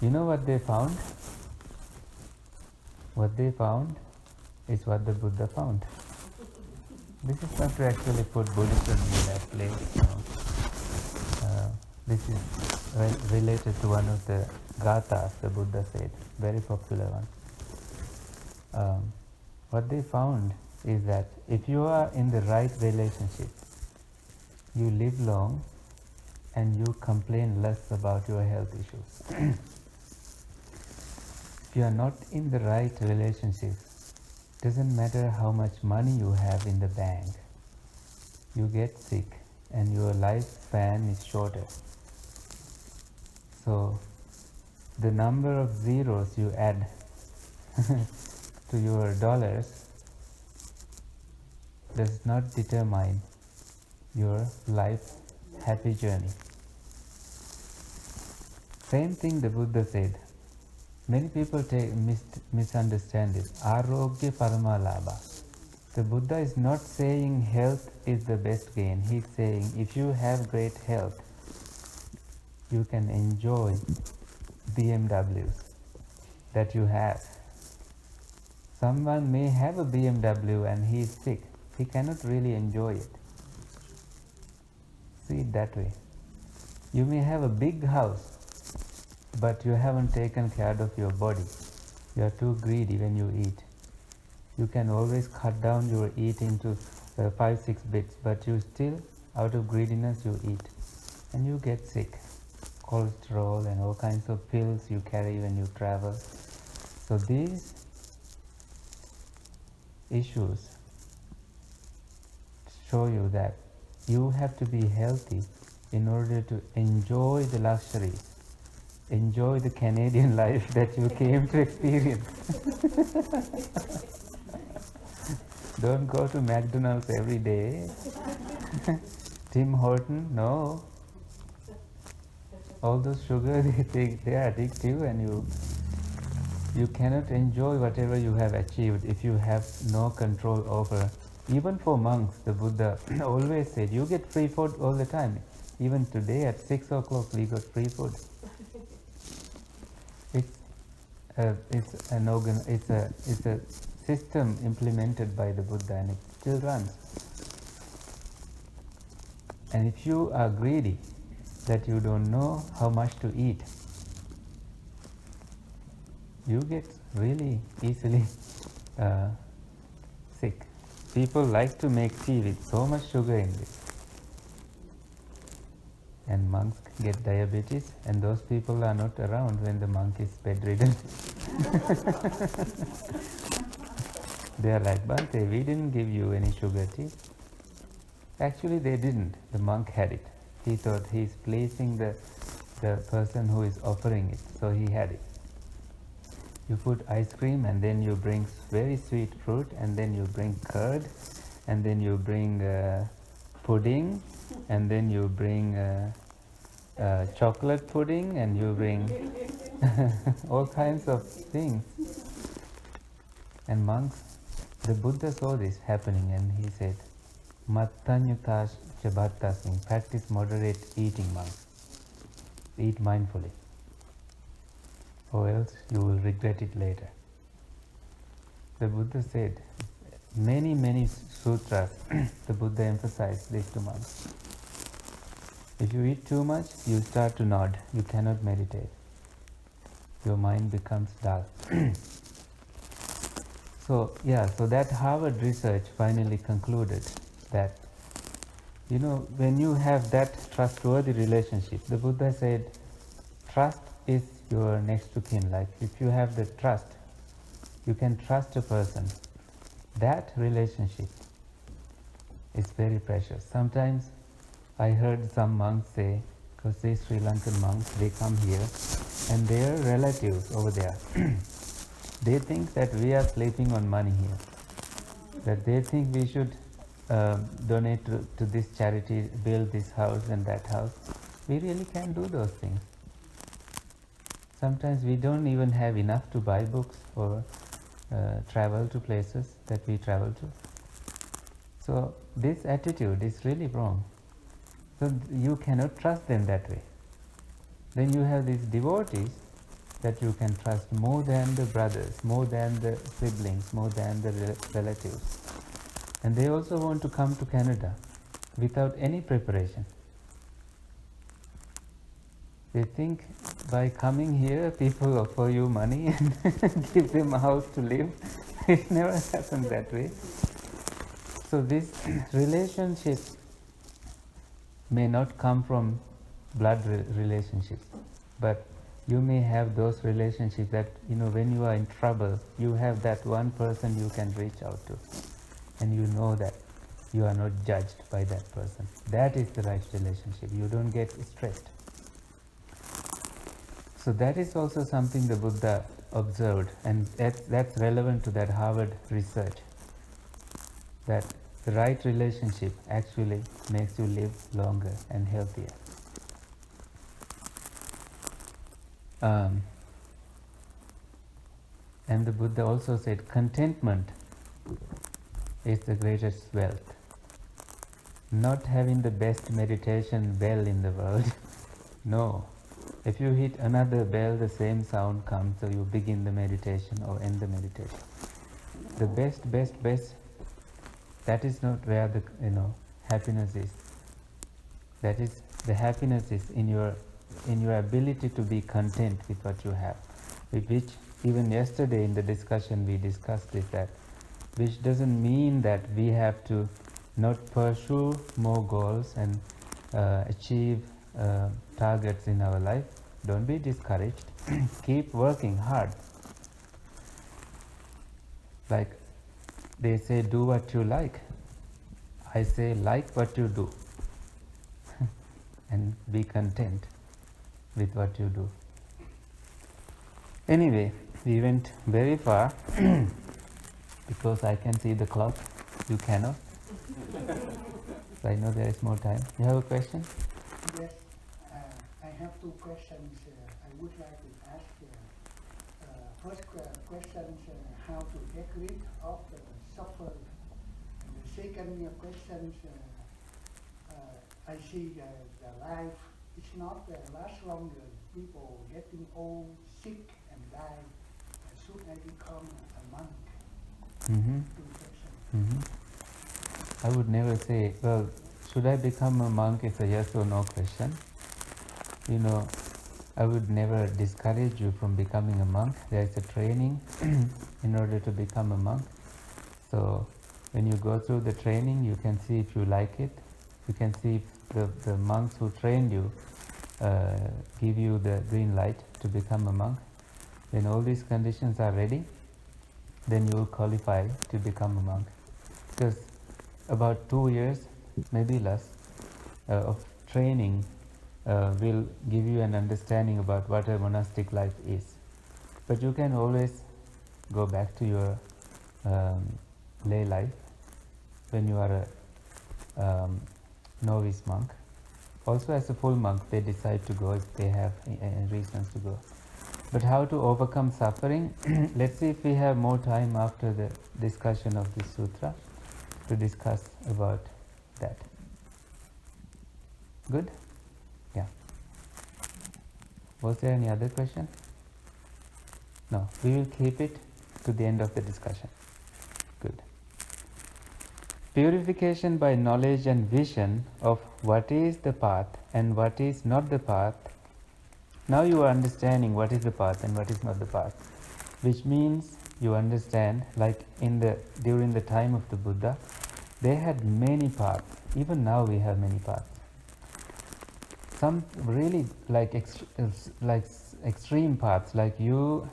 You know what they found? What they found is what the Buddha found. This is not to actually put Buddhism in that place. This is related to one of the gathas the Buddha said, very popular one. What they found is that if you are in the right relationship, you live long and you complain less about your health issues. If you are not in the right relationship, doesn't matter how much money you have in the bank, you get sick and your lifespan is shorter. So the number of zeros you add to your dollars does not determine your life happy journey. Same thing the Buddha said. Many people misunderstand it. Arogya paramalabha. The Buddha is not saying health is the best gain. He's saying if you have great health, you can enjoy BMWs that you have. Someone may have a BMW and he is sick. He cannot really enjoy it. See it that way. You may have a big house, but you haven't taken care of your body. You are too greedy when you eat. You can always cut down your eating to 5-6 bits, but you still, out of greediness, you eat. And you get sick. Cholesterol and all kinds of pills you carry when you travel. So these issues show you that you have to be healthy in order to enjoy the luxuries. Enjoy the Canadian life that you came to experience. Don't go to McDonald's every day. Tim Horton, no. All those sugar, they are addictive, and you cannot enjoy whatever you have achieved if you have no control over. Even for monks, the Buddha always said, you get free food all the time. Even today at 6 o'clock we got free food. It's a system implemented by the Buddha, and it still runs. And if you are greedy, that you don't know how much to eat, you get really easily sick. People like to make tea with so much sugar in it. And monks get diabetes, and those people are not around when the monk is bedridden. They are like, Bhante, we didn't give you any sugar tea. Actually, they didn't. The monk had it. He thought he's pleasing the person who is offering it, so he had it. You put ice cream, and then you bring very sweet fruit, and then you bring curd, and then you bring pudding, and then you bring chocolate pudding, and you bring all kinds of things. And monks, the Buddha saw this happening, and he said, Mattanyutash Chabatasing, practice moderate eating, monks. Eat mindfully, or else you will regret it later. The Buddha said, many sutras, the Buddha emphasized this to monks. If you eat too much, you start to nod, you cannot meditate. Your mind becomes dull. So that Harvard research finally concluded that, when you have that trustworthy relationship, the Buddha said, trust is your next to kin. Like if you have the trust, you can trust a person. That relationship is very precious. Sometimes I heard some monks say, because these Sri Lankan monks, they come here and their relatives over there, they think that we are sleeping on money here. That they think we should donate to this charity, build this house and that house. We really can't do those things. Sometimes we don't even have enough to buy books or travel to places that we travel to. So this attitude is really wrong. So you cannot trust them that way. Then you have these devotees that you can trust more than the brothers, more than the siblings, more than the relatives. And they also want to come to Canada without any preparation. They think by coming here, people offer you money and give them a house to live. It never happened that way. So this relationship may not come from blood relationships, but you may have those relationships that, when you are in trouble, you have that one person you can reach out to, and you know that you are not judged by that person. That is the right relationship. You don't get stressed. So that is also something the Buddha observed, and that's relevant to that Harvard research, that the right relationship actually makes you live longer and healthier. And the Buddha also said, contentment is the greatest wealth. Not having the best meditation bell in the world. No. If you hit another bell, the same sound comes, so you begin the meditation or end the meditation. The best, that is not where the happiness is. That is, the happiness is in your ability to be content with what you have. Which even yesterday in the discussion we discussed is that, which doesn't mean that we have to not pursue more goals and achieve targets in our life. Don't be discouraged. Keep working hard. Like they say, do what you like. I say, like what you do. And be content with what you do. Anyway, we went very far because I can see the clock. You cannot. So I know there is more time. You have a question? Yes, I have two questions. I would like to ask. First question is how to get rid of the suffering. And the second question is I see the life is not last longer. People getting old, sick, and die. Should I become a monk? Mm-hmm. Two questions. Mm-hmm. I would never say, well, should I become a monk is a yes or no question. I would never discourage you from becoming a monk. There is a training in order to become a monk. So when you go through the training, you can see if you like it. You can see if the monks who trained you give you the green light to become a monk. When all these conditions are ready, then you will qualify to become a monk. Because about 2 years, maybe less, of training will give you an understanding about what a monastic life is. But you can always go back to your lay life when you are a novice monk. Also as a full monk, they decide to go if they have reasons to go. But how to overcome suffering? Let's see if we have more time after the discussion of this sutra to discuss about that. Good? Yeah. Was there any other question? No. We will keep it to the end of the discussion. Good. Purification by knowledge and vision of what is the path and what is not the path. Now you are understanding what is the path and what is not the path, which means you understand, like during the time of the Buddha, they had many paths. Even now we have many paths. Some really like extreme paths, like you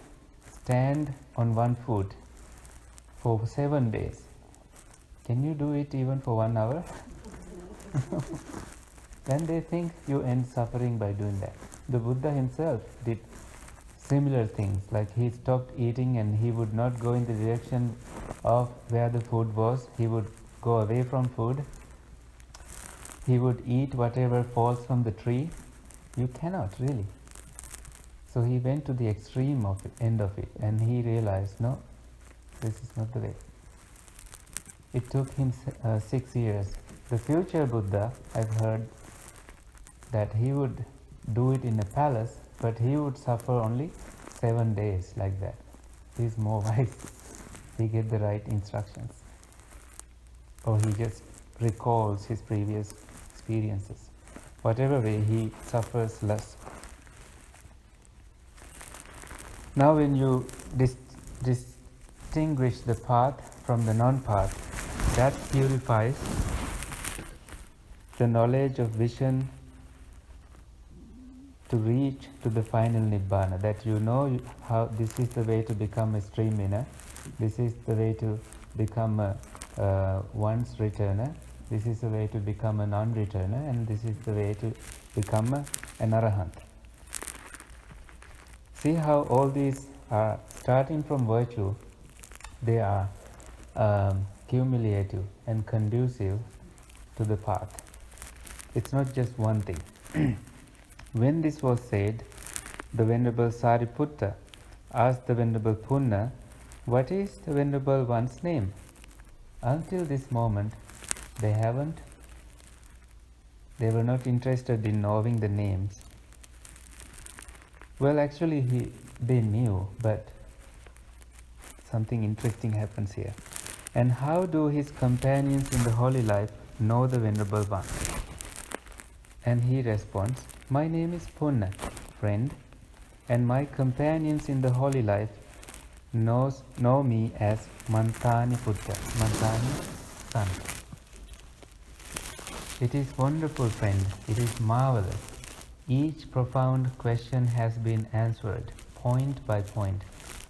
stand on one foot for 7 days. Can you do it even for 1 hour? Then they think you end suffering by doing that. The Buddha himself did similar things, like he stopped eating and he would not go in the direction of where the food was. He would go away from food. He would eat whatever falls from the tree. You cannot really. So he went to the extreme of it, end of it, and he realized, no, this is not the way. It took him 6 years. The future Buddha, I've heard that he would do it in a palace, but he would suffer only 7 days like that. He's more wise. He gets the right instructions. Or he just recalls his previous experiences. Whatever way, he suffers less. Now when you distinguish the path from the non-path, that purifies the knowledge of vision to reach to the final Nibbana, that you know how this is the way to become a stream winner, this is the way to become a once returner, this is the way to become a non-returner, and this is the way to become an arahant. See how all these are starting from virtue, they are cumulative and conducive to the path. It's not just one thing. When this was said, the Venerable Sariputta asked the Venerable Punna, what is the Venerable One's name? Until this moment, they were not interested in knowing the names. Well, actually they knew, but something interesting happens here. And how do his companions in the holy life know the Venerable One? And he responds, my name is Punna, friend, and my companions in the holy life know me as Mantani Putta, Mantani son. It is wonderful, friend, it is marvelous. Each profound question has been answered, point by point,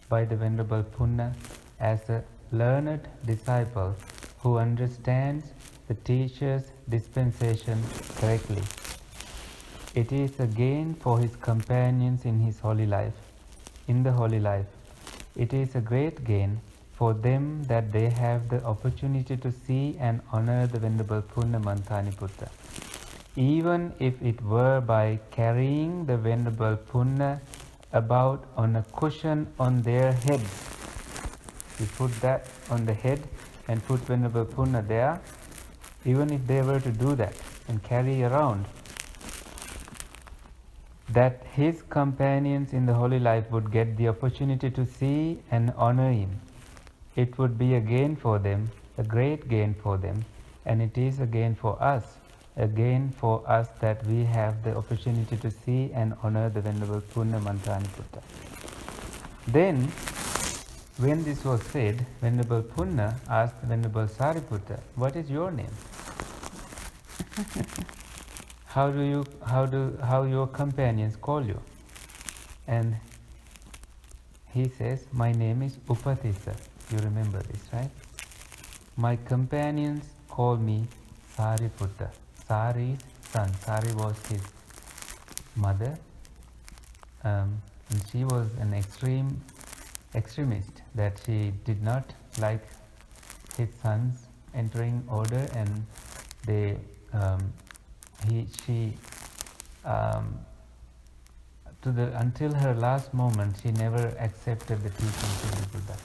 by the Venerable Punna as a learned disciple who understands the teacher's dispensation correctly. It is a gain for his companions in his holy life, in the holy life. It is a great gain for them that they have the opportunity to see and honor the Venerable Punna Mantani Putta. Even if it were by carrying the Venerable Punna about on a cushion on their heads. You put that on the head and put Venerable Punna there. Even if they were to do that and carry around, that his companions in the holy life would get the opportunity to see and honor him. It would be a gain for them, a great gain for them, and it is a gain for us, that we have the opportunity to see and honor the Venerable Punna Mantani Putta. Then, when this was said, Venerable Punna asked Venerable Sariputta, what is your name? How your companions call you? And he says, my name is Upatissa. You remember this, right? My companions call me Sariputta. Sari's son. Sari was his mother, and she was an extremist, that she did not like his sons entering order, and she until her last moment, she never accepted the teachings of the Buddha.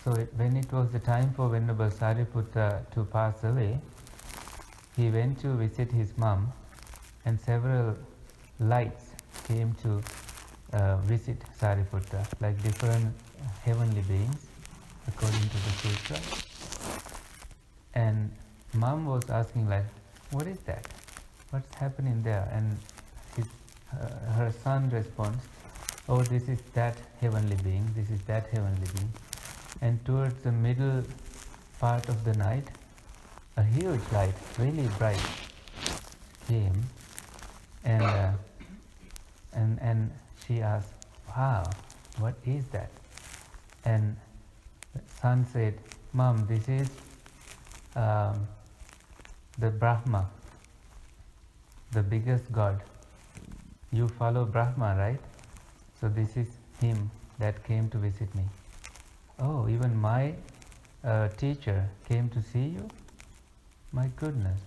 So when it was the time for Venerable Sariputta to pass away, he went to visit his mom, and several lights came to visit Sariputta, like different heavenly beings, according to the sutra. And mom was asking, like, what is that? What's happening there? And her son responds, oh, this is that heavenly being, this is that heavenly being. And towards the middle part of the night, a huge light, really bright, came, and she asked, wow, what is that? And the son said, Mom, this is the Brahma, the biggest God. You follow Brahma, right? So this is him that came to visit me. Oh, even my teacher came to see you? My goodness,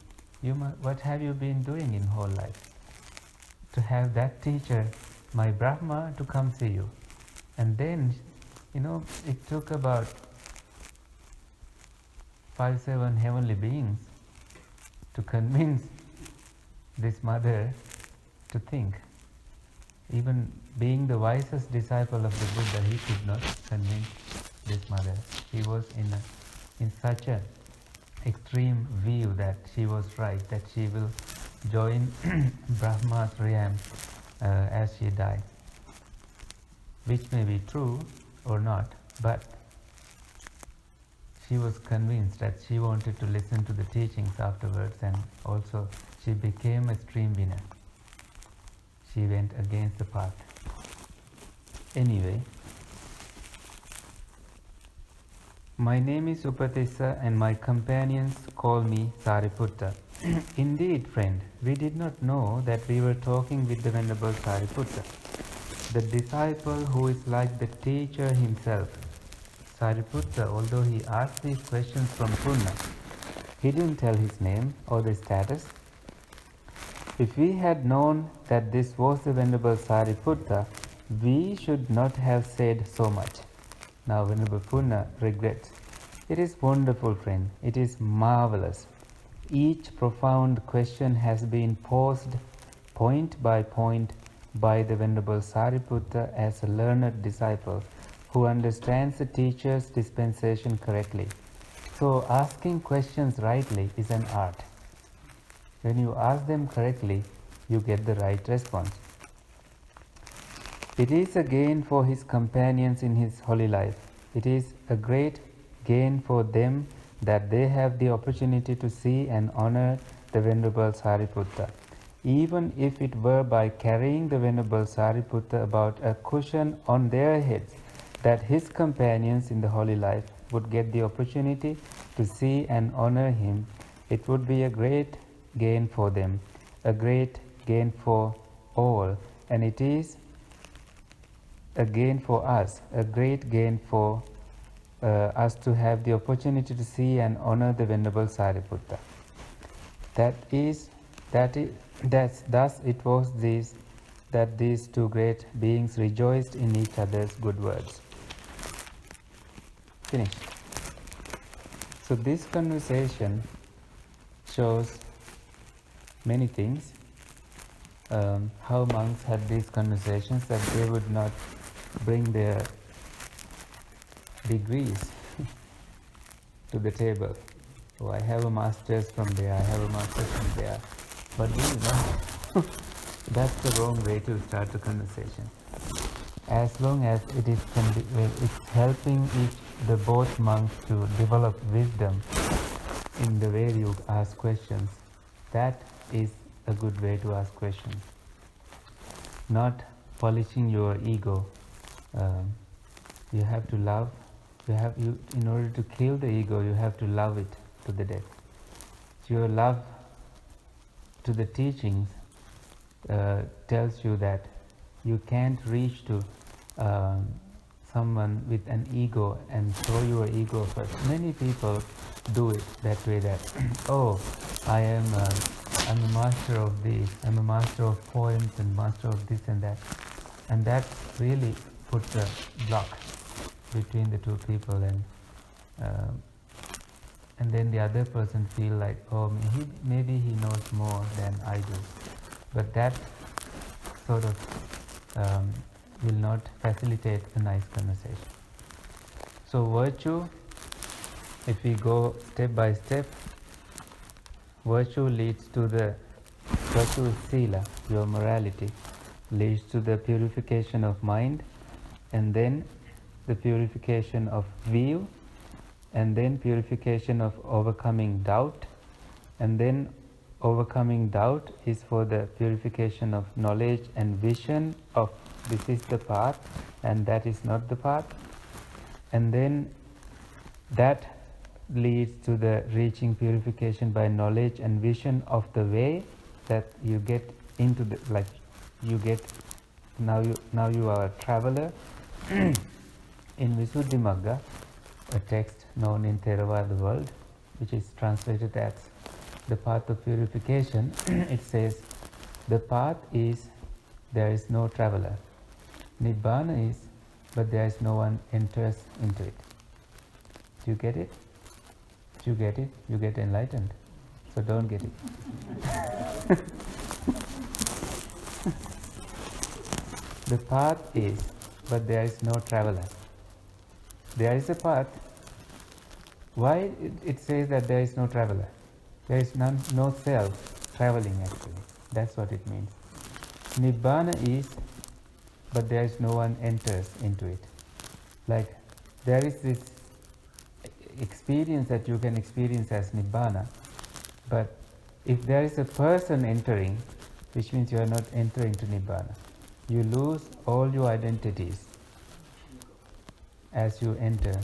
what have you been doing in whole life? To have that teacher, my Brahma, to come see you. And then, it took about 5-7 heavenly beings to convince this mother to think. Even being the wisest disciple of the Buddha, he could not convince this mother. She was in such an extreme view that she was right, that she will join Brahma's realm as she died. Which may be true or not, but she was convinced that she wanted to listen to the teachings afterwards, and also she became a stream winner. She went against the path. Anyway, my name is Upatissa and my companions call me Sariputta. Indeed, friend, we did not know that we were talking with the Venerable Sariputta, the disciple who is like the teacher himself. Sariputta, although he asked these questions from Punna, he didn't tell his name or the status. If we had known that this was the Venerable Sariputta, we should not have said so much. Now Venerable Punna regrets. It is wonderful, friend. It is marvelous. Each profound question has been posed point by point by the Venerable Sariputta as a learned disciple who understands the teacher's dispensation correctly. So asking questions rightly is an art. When you ask them correctly, you get the right response. It is a gain for his companions in his holy life. It is a great gain for them that they have the opportunity to see and honor the Venerable Sariputta, even if it were by carrying the Venerable Sariputta about a cushion on their heads, that his companions in the holy life would get the opportunity to see and honor him. It would be a great gain for them, a great gain for all, and it is a gain for us, a great gain for us to have the opportunity to see and honor the Venerable Sariputta. Thus it was that these two great beings rejoiced in each other's good words. Finished. So this conversation shows many things. How monks had these conversations, that they would not bring their degrees to the table. Oh, I have a master's from there, I have a master's from there. But do you know, that's the wrong way to start a conversation. As long as it is it's helping the both monks to develop wisdom in the way you ask questions, that is a good way to ask questions. Not polishing your ego. You have to love. In order to kill the ego, you have to love it to the death. So your love to the teachings tells you that you can't reach to someone with an ego and show your ego first. Many people do it that way, that oh, I am I'm a master of this, I'm a master of poems and master of this and that. And that really puts a block between the two people, and then the other person feel like, oh, maybe he knows more than I do. But that sort of will not facilitate a nice conversation. So virtue, if we go step by step, virtue leads to the virtue is sila, your morality, leads to the purification of mind, and then the purification of view, and then purification of overcoming doubt, and then overcoming doubt is for the purification of knowledge and vision of this is the path and that is not the path, and then that leads to the reaching purification by knowledge and vision of the way, that you get into the, like you get, now you are a traveler. In Visuddhimagga, a text known in Theravada world, which is translated as the path of purification, it says the path is there is no traveler. Nibbana is, but there is no one enters into it. Do you get it? Do you get it? You get enlightened. So don't get it. The path is, but there is no traveler. There is a path. Why it says that there is no traveler? There is no self traveling actually. That's what it means. Nibbana is, but there is no one enters into it. Like there is this experience that you can experience as Nibbana, but if there is a person entering, which means you are not entering to Nibbana. You lose all your identities as you enter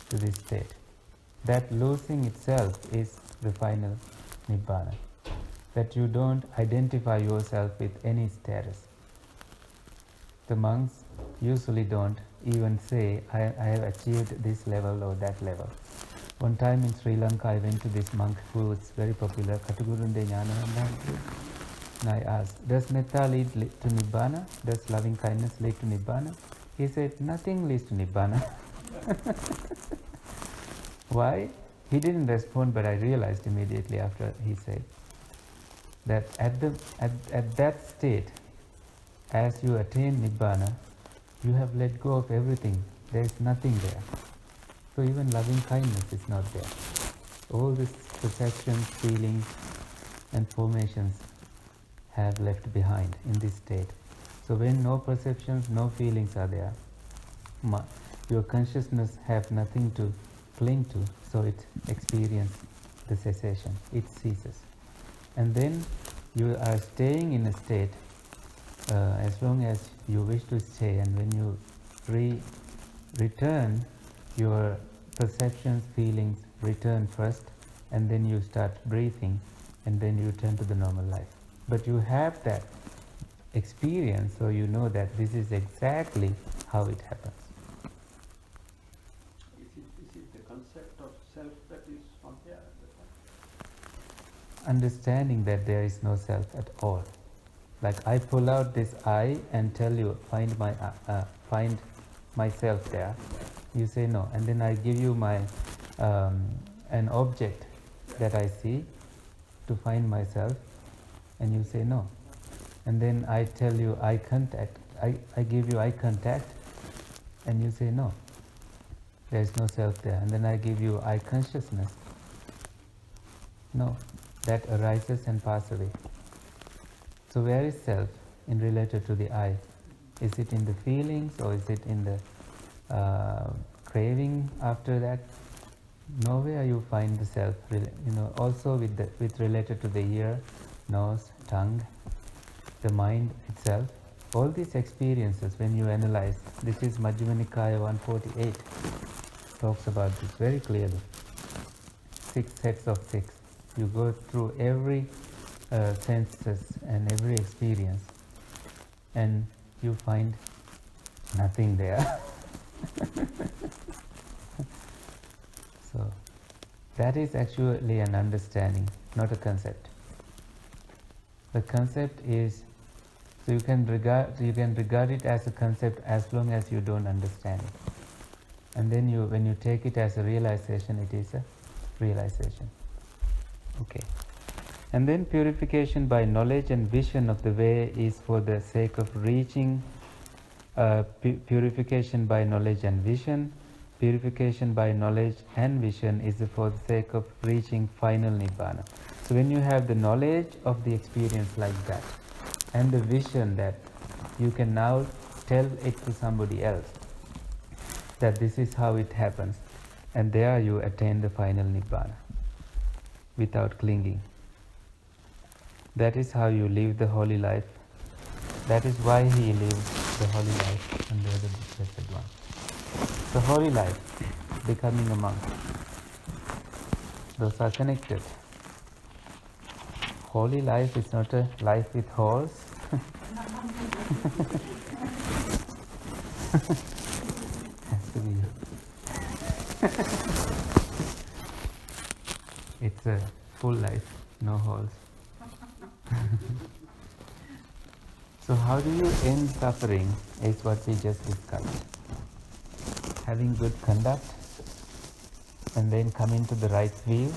to this state. That losing itself is the final Nibbana. That you don't identify yourself with any status. The monks usually don't even say, I have achieved this level or that level. One time in Sri Lanka, I went to this monk who was very popular, Katugurunde Jnanananda. And I asked, does metta lead to Nibbana? Does loving kindness lead to Nibbana? He said, nothing leads to Nibbana. Why? He didn't respond, but I realized immediately after he said that at that state, as you attain Nibbana, you have let go of everything. There is nothing there. So even loving kindness is not there. All these perceptions, feelings, and formations have left behind in this state. So when no perceptions, no feelings are there, your consciousness have nothing to cling to, so it experiences the cessation, it ceases. And then you are staying in a state as long as you wish to stay, and when you return, your perceptions, feelings return first, and then you start breathing, and then you return to the normal life. But you have that experience, so you know that this is exactly how it happens. Is it the concept of self that is not there at the time? Understanding that there is no self at all. Like I pull out this I and tell you, find myself there. You say no, and then I give you my an object that I see to find myself, and you say no. And then I tell you eye contact. I give you eye contact, and you say no. There is no self there. And then I give you eye consciousness. No, that arises and passes away. So where is self in related to the I? Is it in the feelings, or is it in the craving after that? Nowhere you find the self. Also with related to the ear, nose, tongue, the mind itself. All these experiences, when you analyze, this is Majjhima Nikaya 148, talks about this very clearly. 6 sets of 6. You go through every senses and every experience, and you find nothing there. So that is actually an understanding, not a concept. The concept is, so you can regard it as a concept as long as you don't understand it. And then when you take it as a realization, it is a realization. Okay. And then purification by knowledge and vision of the way is for the sake of reaching purification by knowledge and vision. Purification by knowledge and vision is for the sake of reaching final Nibbana. So when you have the knowledge of the experience like that, and the vision that you can now tell it to somebody else, that this is how it happens, and there you attain the final Nibbana without clinging. That is how you live the holy life. That is why he lived the holy life under the Blessed One. The holy life, becoming a monk. Those are connected. Holy life is not a life with horse. Has to be. It's a full life, no horse. So how do you end suffering is what we just discussed. Having good conduct, and then coming to the right view,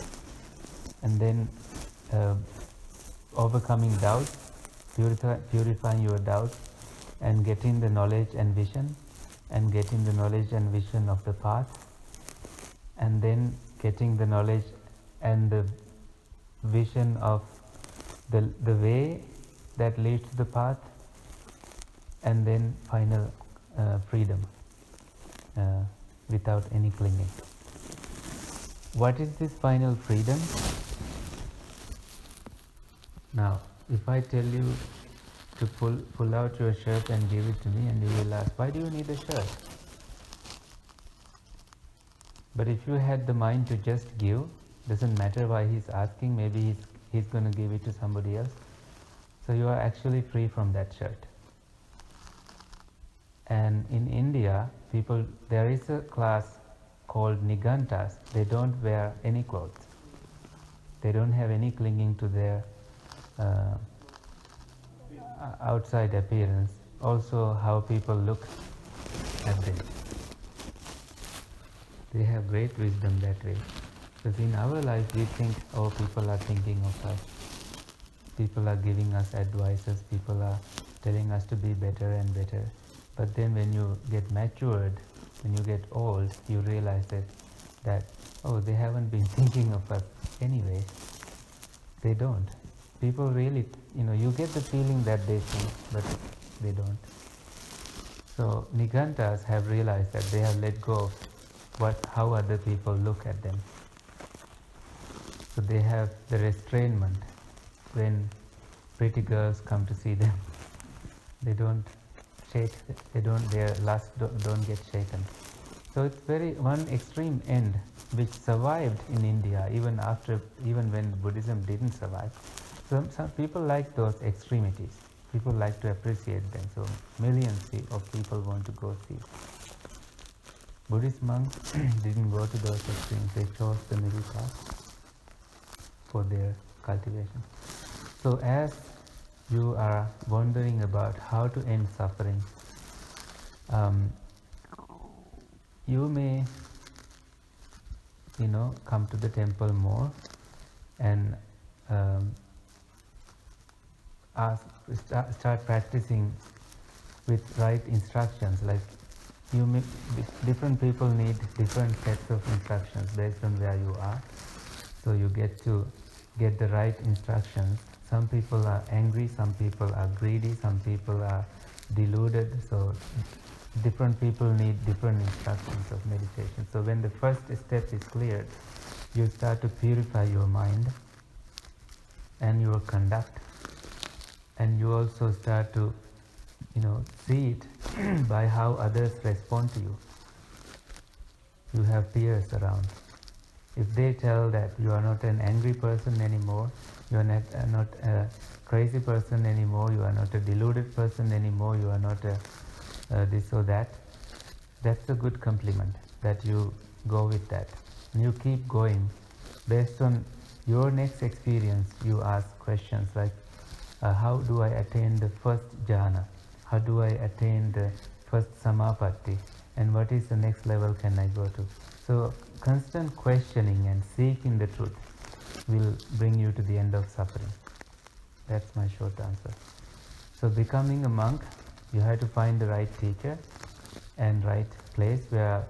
and then overcoming doubt, purifying your doubt, and getting the knowledge and vision, and getting the knowledge and vision of the path, and then getting the knowledge and the vision of the way that leads to the path, and then final freedom without any clinging. What is this final freedom? Now, if I tell you to pull out your shirt and give it to me, and you will ask, why do you need a shirt? But if you had the mind to just give, doesn't matter why he's asking, maybe he's going to give it to somebody else. So you are actually free from that shirt. And in India, there is a class called Nigantas. They don't wear any clothes. They don't have any clinging to their outside appearance. Also how people look at them. They have great wisdom that way. Because in our life we think, oh, people are thinking of us. People are giving us advices. People are telling us to be better and better. But then when you get matured, when you get old, you realize that oh, they haven't been thinking of us anyway. They don't. People really, you get the feeling that they think, but they don't. So Nigantas have realized that they have let go of how other people look at them. So they have the restrainment when pretty girls come to see them. They don't shake, their lust don't get shaken. So it's one extreme end which survived in India even when Buddhism didn't survive. Some people like those extremities. People like to appreciate them. So millions of people want to go see. Buddhist monks didn't go to those extremes. They chose the middle path for their cultivation. So as you are wondering about how to end suffering, you may, come to the temple more and start practicing with right instructions. Like different people need different sets of instructions based on where you are. So you get to get the right instructions. Some people are angry, some people are greedy, some people are deluded. So different people need different instructions of meditation. So when the first step is cleared, you start to purify your mind and your conduct, and you also start to see it by how others respond to you. You have peers around. If they tell that you are not an angry person anymore, you are not a crazy person anymore, you are not a deluded person anymore, you are not a this or that, that's a good compliment, that you go with that. And you keep going. Based on your next experience, you ask questions like, How do I attain the first jhana? How do I attain the first samapatti? And what is the next level can I go to? So constant questioning and seeking the truth will bring you to the end of suffering. That's my short answer. So becoming a monk, you have to find the right teacher and right place where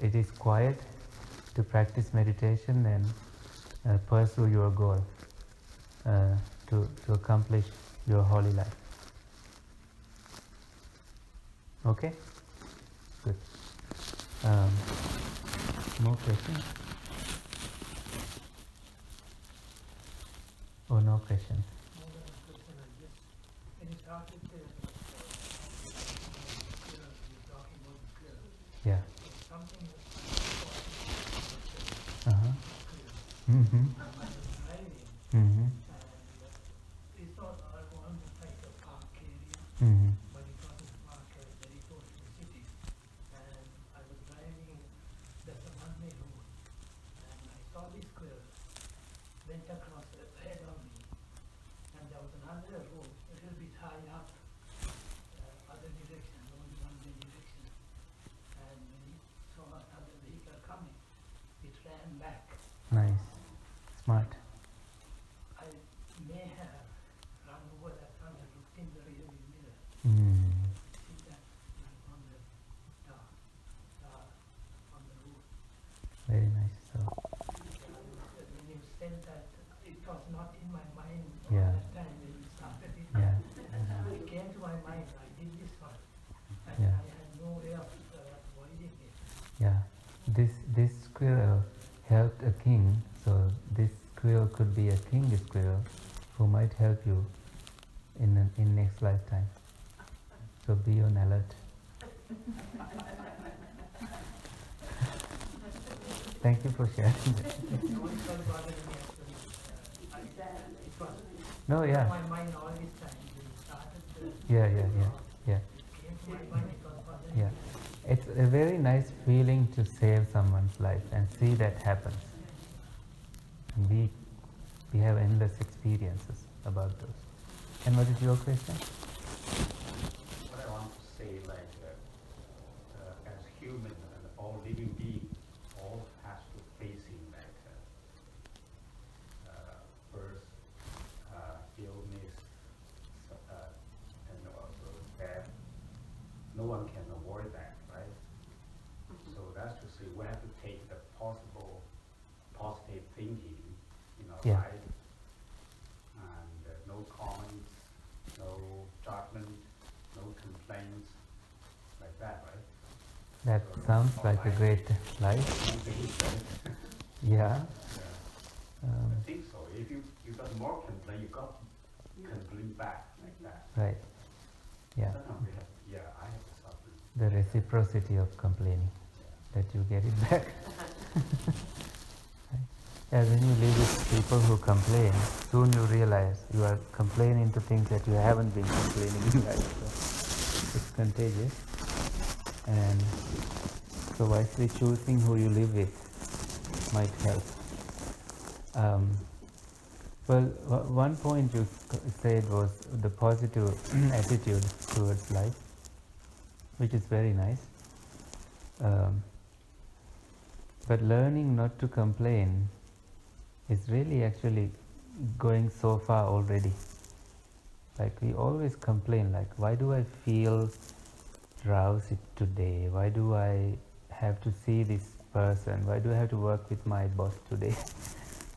it is quiet to practice meditation and pursue your goal, to accomplish your holy life. Okay? Good. More questions? Or no questions? When you started talking about the squirrel, Yeah. something Uh-huh. Mm-hmm. I was driving Mm-hmm. and it's not around like a park area, Mm-hmm. but it was a park very close to the city. And I was driving, there's a one-way road, and I saw this squirrel went across ahead of me, and there was another road a little bit high up, other direction, only one-way direction. And when he saw another vehicle coming, it ran back. Nice. Smart. I may have run over that car and looked in the rearview mirror. Mm. See that like on the tar on the road. Very nice. So, When you said that, it was not in my mind Yeah. at that time when you started it. yeah. It came to my mind, I did this one. And Yeah. I had no way of avoiding it. Yeah. This squirrel helped a king, so this squirrel could be a king squirrel who might help you in next lifetime. So be on alert. Thank you for sharing that. No one felt bothered me actually. It was No, yeah. on my mind all this time. When you started the Yeah. it came to my mind, it was bothering Yeah. me. It's a very nice feeling to save someone's life and see that happens. And we have endless experiences about those. And what is your question? What I want to say, like, as human and all living beings, all has to facing like birth, illness, and also death. No one can avoid that, right? So that's to say we have to take the positive thinking in our Yeah. life, and no comments, no judgment, no complaints, like that, right? That So sounds our like a life great is life. something different. Yeah. Yeah. I think so. If you got more complaint, you got complaint back like that. Right. Yeah. Sometimes we have, I have to suffer. The reciprocity of complaining, that you get it back. Right. Yeah, when you live with people who complain, soon you realize you are complaining to things that you haven't been complaining in life. So it's contagious. And so wisely choosing who you live with might help. Well, one point you said was the positive attitude towards life, which is very nice. But learning not to complain is really actually going so far already. Like we always complain, like, why do I feel drowsy today? Why do I have to see this person? Why do I have to work with my boss today?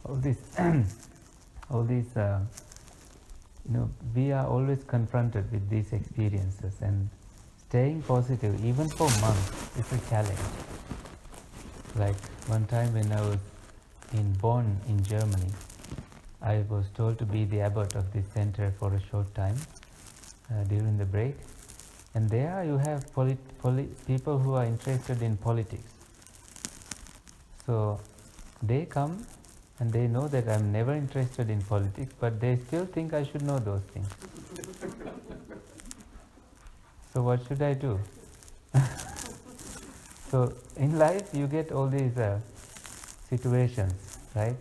all these, we are always confronted with these experiences, and staying positive, even for monks, is a challenge. Like one time when I was in Bonn in Germany, I was told to be the abbot of this center for a short time during the break. And there you have people who are interested in politics. So they come and they know that I'm never interested in politics, but they still think I should know those things. So what should I do? So in life you get all these situations, right?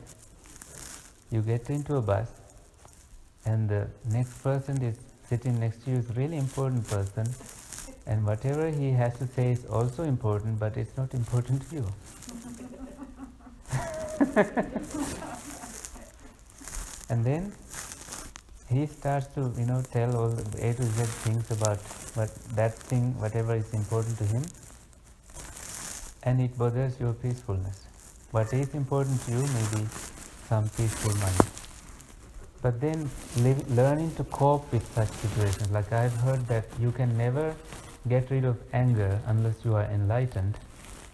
You get into a bus and the next person is sitting next to you is a really important person, and whatever he has to say is also important, but it's not important to you. And then he starts to, tell all the A to Z things about that thing, whatever is important to him, and it bothers your peacefulness. What is important to you may be some peaceful mind. But then learning to cope with such situations, like I've heard that you can never get rid of anger unless you are enlightened,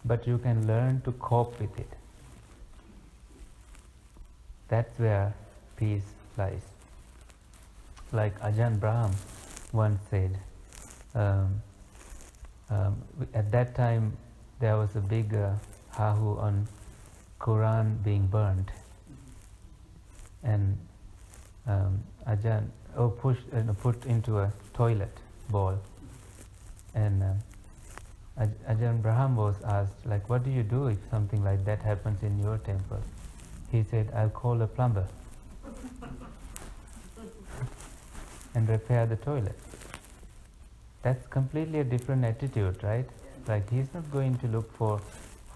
but you can learn to cope with it. That's where peace lies. Like Ajahn Brahm once said, at that time there was a big hahu on Quran being burnt, and Ajahn put into a toilet bowl, and Ajahn Brahm was asked, like, what do you do if something like that happens in your temple? He said, I'll call a plumber and repair the toilet. That's completely a different attitude, right? Like, he's not going to look for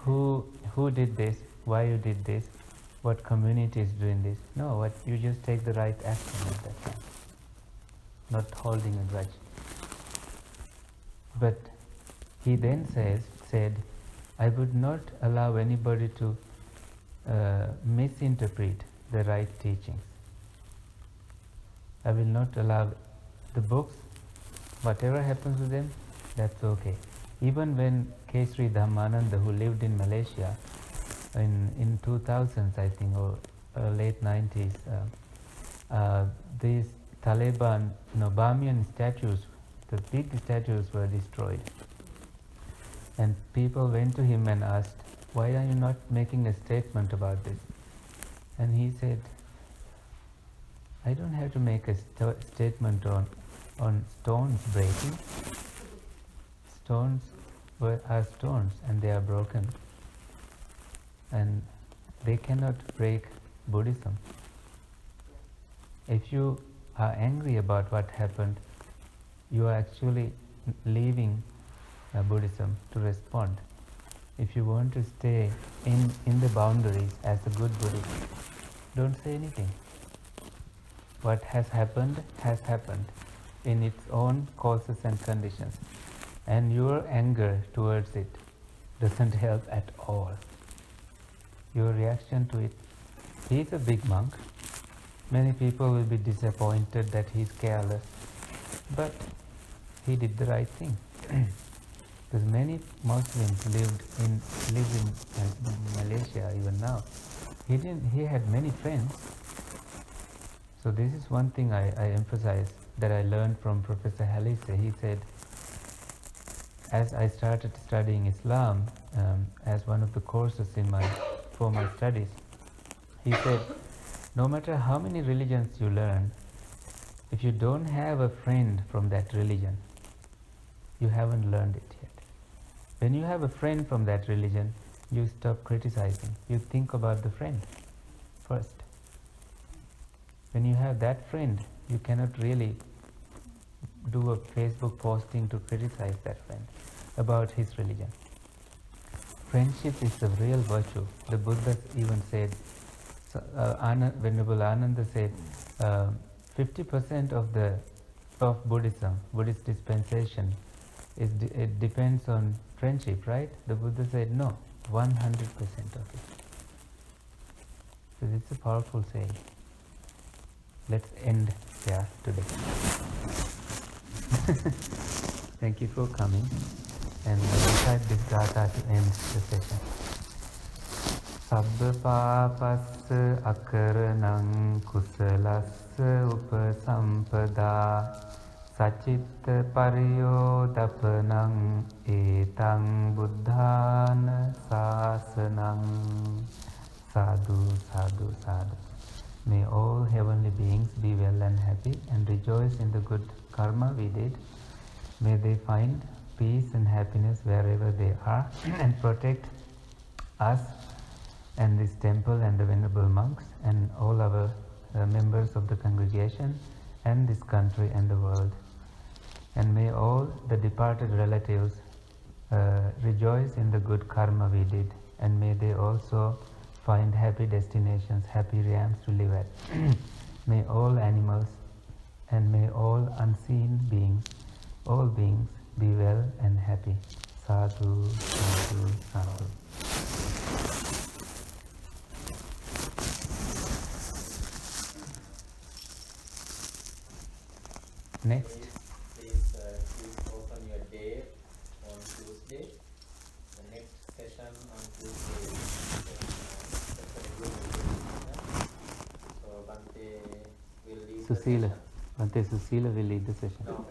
who did this, why you did this, what community is doing this. No, what you just take the right action at that time, not holding a grudge. But he then said, I would not allow anybody to misinterpret the right teachings. I will not allow the books, whatever happens to them, that's okay. Even when Kesri Dhammananda, who lived in Malaysia in 2000s, I think, or late 90s, these Taliban, Burmese statues, the big statues were destroyed. And people went to him and asked, why are you not making a statement about this? And he said, I don't have to make a statement on stones breaking. Stones are stones, and they are broken. And they cannot break Buddhism. If you are angry about what happened, you are actually leaving Buddhism to respond. If you want to stay in the boundaries as a good Buddhist, don't say anything. What has happened in its own causes and conditions, and your anger towards it doesn't help at all. Your reaction to it, he's a big monk. Many people will be disappointed that he's careless, but he did the right thing. Because many Muslims live in Malaysia even now. He had many friends. So this is one thing I emphasize that I learned from Professor Halise. He said, as I started studying Islam as one of the courses for my studies, he said, no matter how many religions you learn, if you don't have a friend from that religion, you haven't learned it yet. When you have a friend from that religion, you stop criticizing. You think about the friend first. When you have that friend, you cannot really do a Facebook posting to criticize that friend about his religion. Friendship is the real virtue. The Buddha even said, Venerable Ananda said, 50% of Buddhism, Buddhist dispensation, it depends on friendship, right? The Buddha said, no, 100% of it. So it's a powerful saying. Let's end there today. Thank you for coming, and recite this gatha to end the session. Sabba papassa akaranang kusalassa upasampada sacitta pariyodapanang etang buddhana sasanang. Sadhu, sadhu, sadhu. May all heavenly beings be well and happy and rejoice in the good karma we did. May they find peace and happiness wherever they are and protect us and this temple and the venerable monks and all our members of the congregation and this country and the world. And may all the departed relatives rejoice in the good karma we did, and may they also find happy destinations, happy realms to live at. May all animals and may all unseen beings, all beings, be well and happy. Sadhu, sadhu, sadhu. Next. Please open your date on Tuesday. The next session on Tuesday is so Bhante will lead Susila. the session. Bhante Susila will lead the session. No.